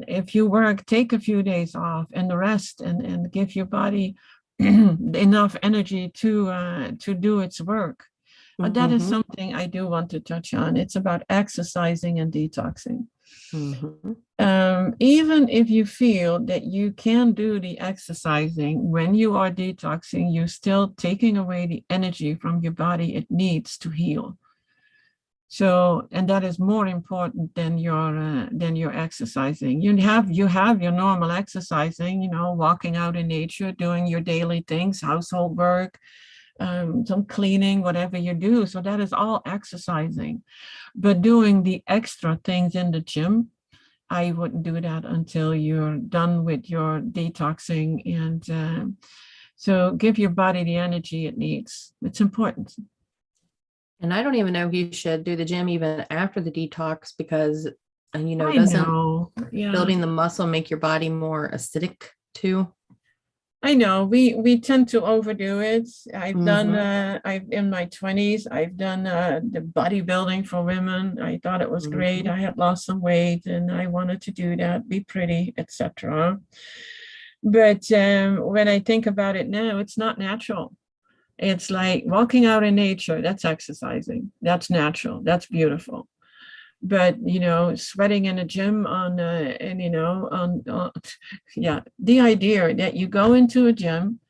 if you work, take a few days off and rest, and give your body enough energy to do its work. But that is something I do want to touch on. It's about exercising and detoxing. Even if you feel that you can do the exercising when you are detoxing, you're still taking away the energy from your body it needs to heal. So, and that is more important than your exercising. You have your normal exercising, walking out in nature, doing your daily things, household work, some cleaning, whatever you do. So that is all exercising. But doing the extra things in the gym, I wouldn't do that until you're done with your detoxing. And so give your body the energy it needs. It's important. And I don't even know if you should do the gym even after the detox, because, doesn't building the muscle make your body more acidic too? I know we tend to overdo it. Mm-hmm. I've in my 20s, I've done the bodybuilding for women. I thought it was great. Mm-hmm. I had lost some weight and I wanted to do that, be pretty, etc. But when I think about it now, it's not natural. It's like walking out in nature, that's exercising. That's natural. That's beautiful. But sweating in a gym yeah, the idea that you go into a gym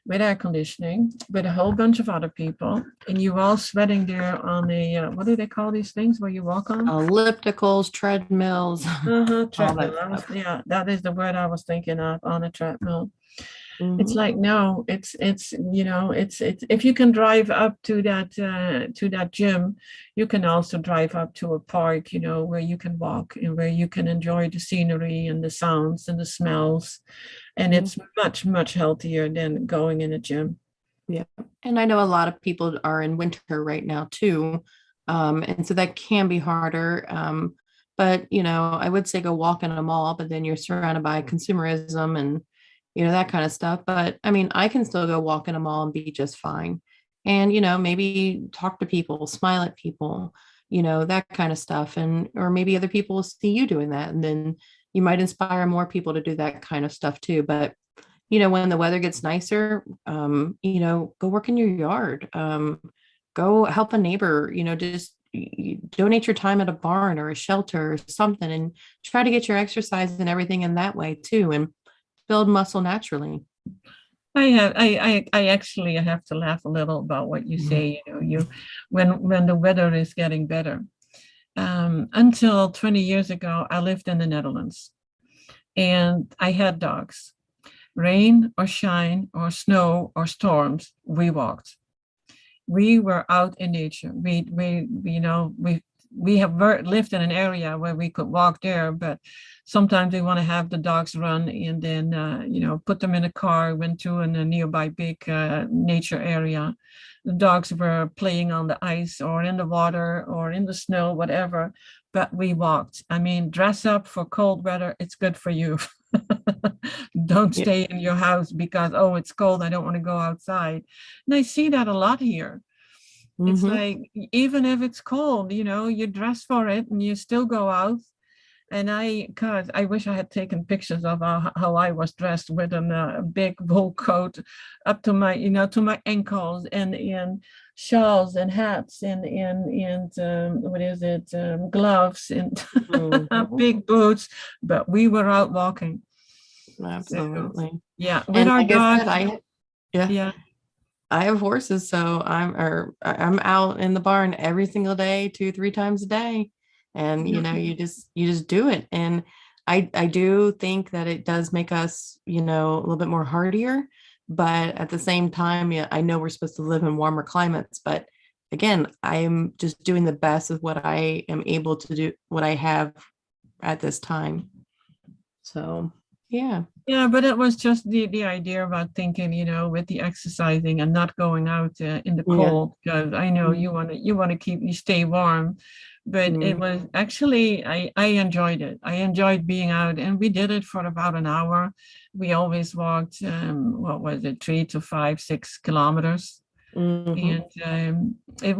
with air conditioning with a whole bunch of other people and you all sweating there on the what do they call these things where you walk on? Ellipticals, treadmills, Uh-huh, all treadmill. that stuff. Yeah, that is the word I was thinking of, on a treadmill. It's Mm-hmm. like, no, it's if you can drive up to that gym, you can also drive up to a park, where you can walk and where you can enjoy the scenery and the sounds and the smells. And Mm-hmm. it's much, much healthier than going in a gym. Yeah. And I know a lot of people are in winter right now too. And so that can be harder. But I would say go walk in a mall, but then you're surrounded by consumerism and that kind of stuff. But I mean, I can still go walk in a mall and be just fine. And maybe talk to people, smile at people, that kind of stuff. And or maybe other people will see you doing that. And then you might inspire more people to do that kind of stuff too. But when the weather gets nicer, go work in your yard, go help a neighbor, just donate your time at a barn or a shelter or something and try to get your exercise and everything in that way too and build muscle naturally. I actually have to laugh a little about what you Mhm. say, when the weather is getting better. Until 20 years ago, I lived in the Netherlands and I had dogs. Rain or shine or snow or storms, we walked. We were out in nature. We have lived in an area where we could walk there, but sometimes we want to have the dogs run and then put them in a car, went to a nearby big nature area. The dogs were playing on the ice or in the water or in the snow, whatever, but we walked. I mean, dress up for cold weather, it's good for you. Don't Yeah. stay in your house because, oh, it's cold, I don't want to go outside. And I see that a lot here. It's Mm-hmm. like, even if it's cold, you dress for it and you still go out. And God, I wish I had taken pictures of how I was dressed with a big wool coat up to my ankles and shawls and hats and what is it, gloves and Mm-hmm. big boots. But we were out walking. So, Absolutely. yeah, with And our like I said, dogs. yeah, Yeah. I have horses, so I'm out in the barn every single day, 2, 3 times a day. And you just do it. And I do think that it does make us, a little bit more hardier. But at the same time, yeah, I know we're supposed to live in warmer climates, but again, I'm just doing the best with what I am able to do, what I have at this time. So yeah. Yeah, but it was just the idea about thinking, with the exercising and not going out in the Yeah. cold, because I know you want to keep you stay warm. But it Mm-hmm. was actually, I enjoyed it. I enjoyed being out, and we did it for about an hour. We always walked, what was it, 3 to 5, 6 kilometers, Mm-hmm. and it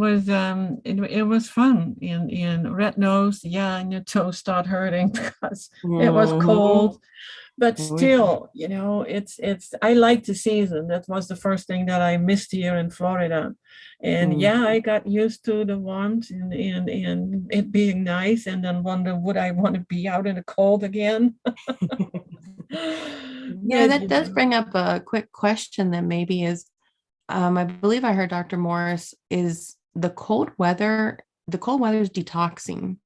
was fun. And red nose, yeah, and your toes start hurting because it was Mm-hmm. cold, but Oh, yeah. still, it's I like the season. That was the first thing that I missed here in Florida. And Mm. yeah, I got used to the warmth and it being nice, and then wonder, would I want to be out in the cold again? Yeah, But that does bring up a quick question then maybe is I believe I heard Dr. Morse is the cold weather is yep, detoxifying.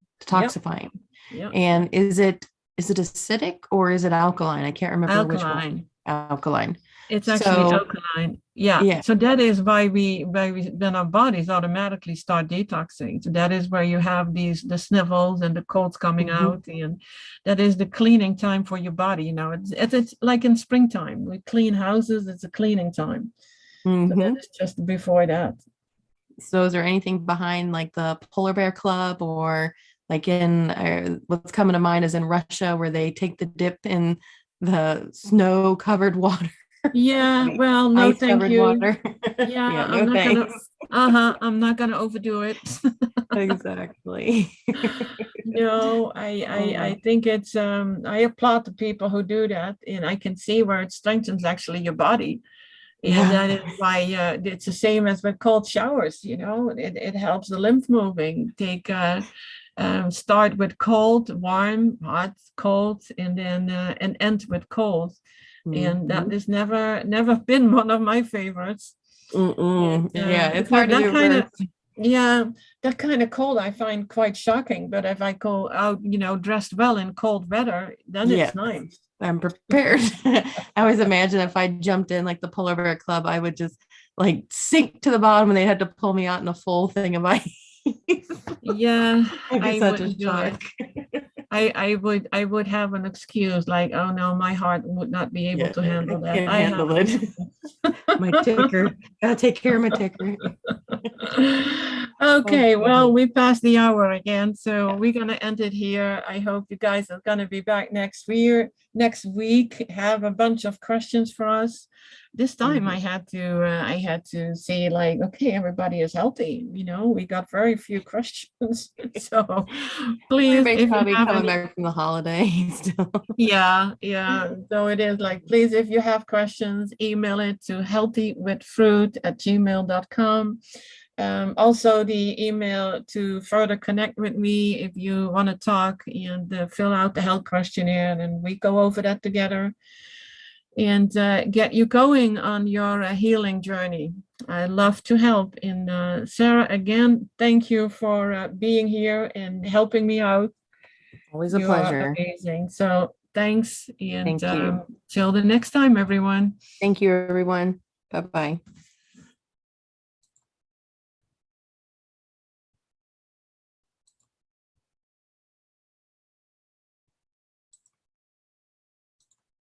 yep. And is it acidic or is it alkaline? I can't remember which one. Alkaline. Alkaline. It's actually So alkaline. Yeah. yeah. So that is why we then our bodies automatically start detoxing. So that is where you have the snivels and the colds coming Mhm. out, and that is the cleaning time for your body. It's like in springtime. We clean houses, it's a cleaning time. So that Mhm. is just before that. So is there anything behind like the polar bear club or like in what's coming to mind is in Russia where they take the dip in the snow covered water? Yeah, well, no, Ice thank covered you. water. Yeah, Yeah, I'm no not gonna, thanks. I'm not gonna overdo it. Exactly. No, Oh, I think it's I applaud the people who do that, and I can see where it strengthens actually your body. And yeah. that is why it's the same as with cold showers, it helps the lymph moving. Start with cold, warm, hot, cold, and then and end with cold. And that Mhm. has never been one of my favorites. And Mm-mm. Yeah, it's because hard to do reverse. yeah, that kind of cold I find quite shocking. But if I go out, dressed well in cold weather, then Yeah, it's nice. I'm prepared. I always imagine if I jumped in like the polar bear club, I would just like sink to the bottom and they had to pull me out in a full thing of ice. Yeah, It'd be I such a wouldn't do it. shock. I would have an excuse like, oh no, my heart would not be able Yeah, to I handle that. can't I have handle it. My ticker. Gotta take care of my ticker. Okay, well, Okay. we passed the hour again, so Yeah. we're gonna end it here. I hope you guys are gonna be back next week, have a bunch of questions for us. This time Mhm. I had to say like, okay, everybody is healthy. We got very few questions. So please, Everybody's if you probably have coming any, back from the holidays still. yeah, yeah. So it is like, please, if you have questions, email it to healthywithfruit@gmail.com. Also, the email to further connect with me if you want to talk and fill out the health questionnaire, and we go over that together and get you going on your healing journey. I love to help. And Sarah, again, thank you for being here and helping me out. Always a You are pleasure. amazing. So thanks. And Thank you. till the next time, everyone. Thank you, everyone. Bye bye.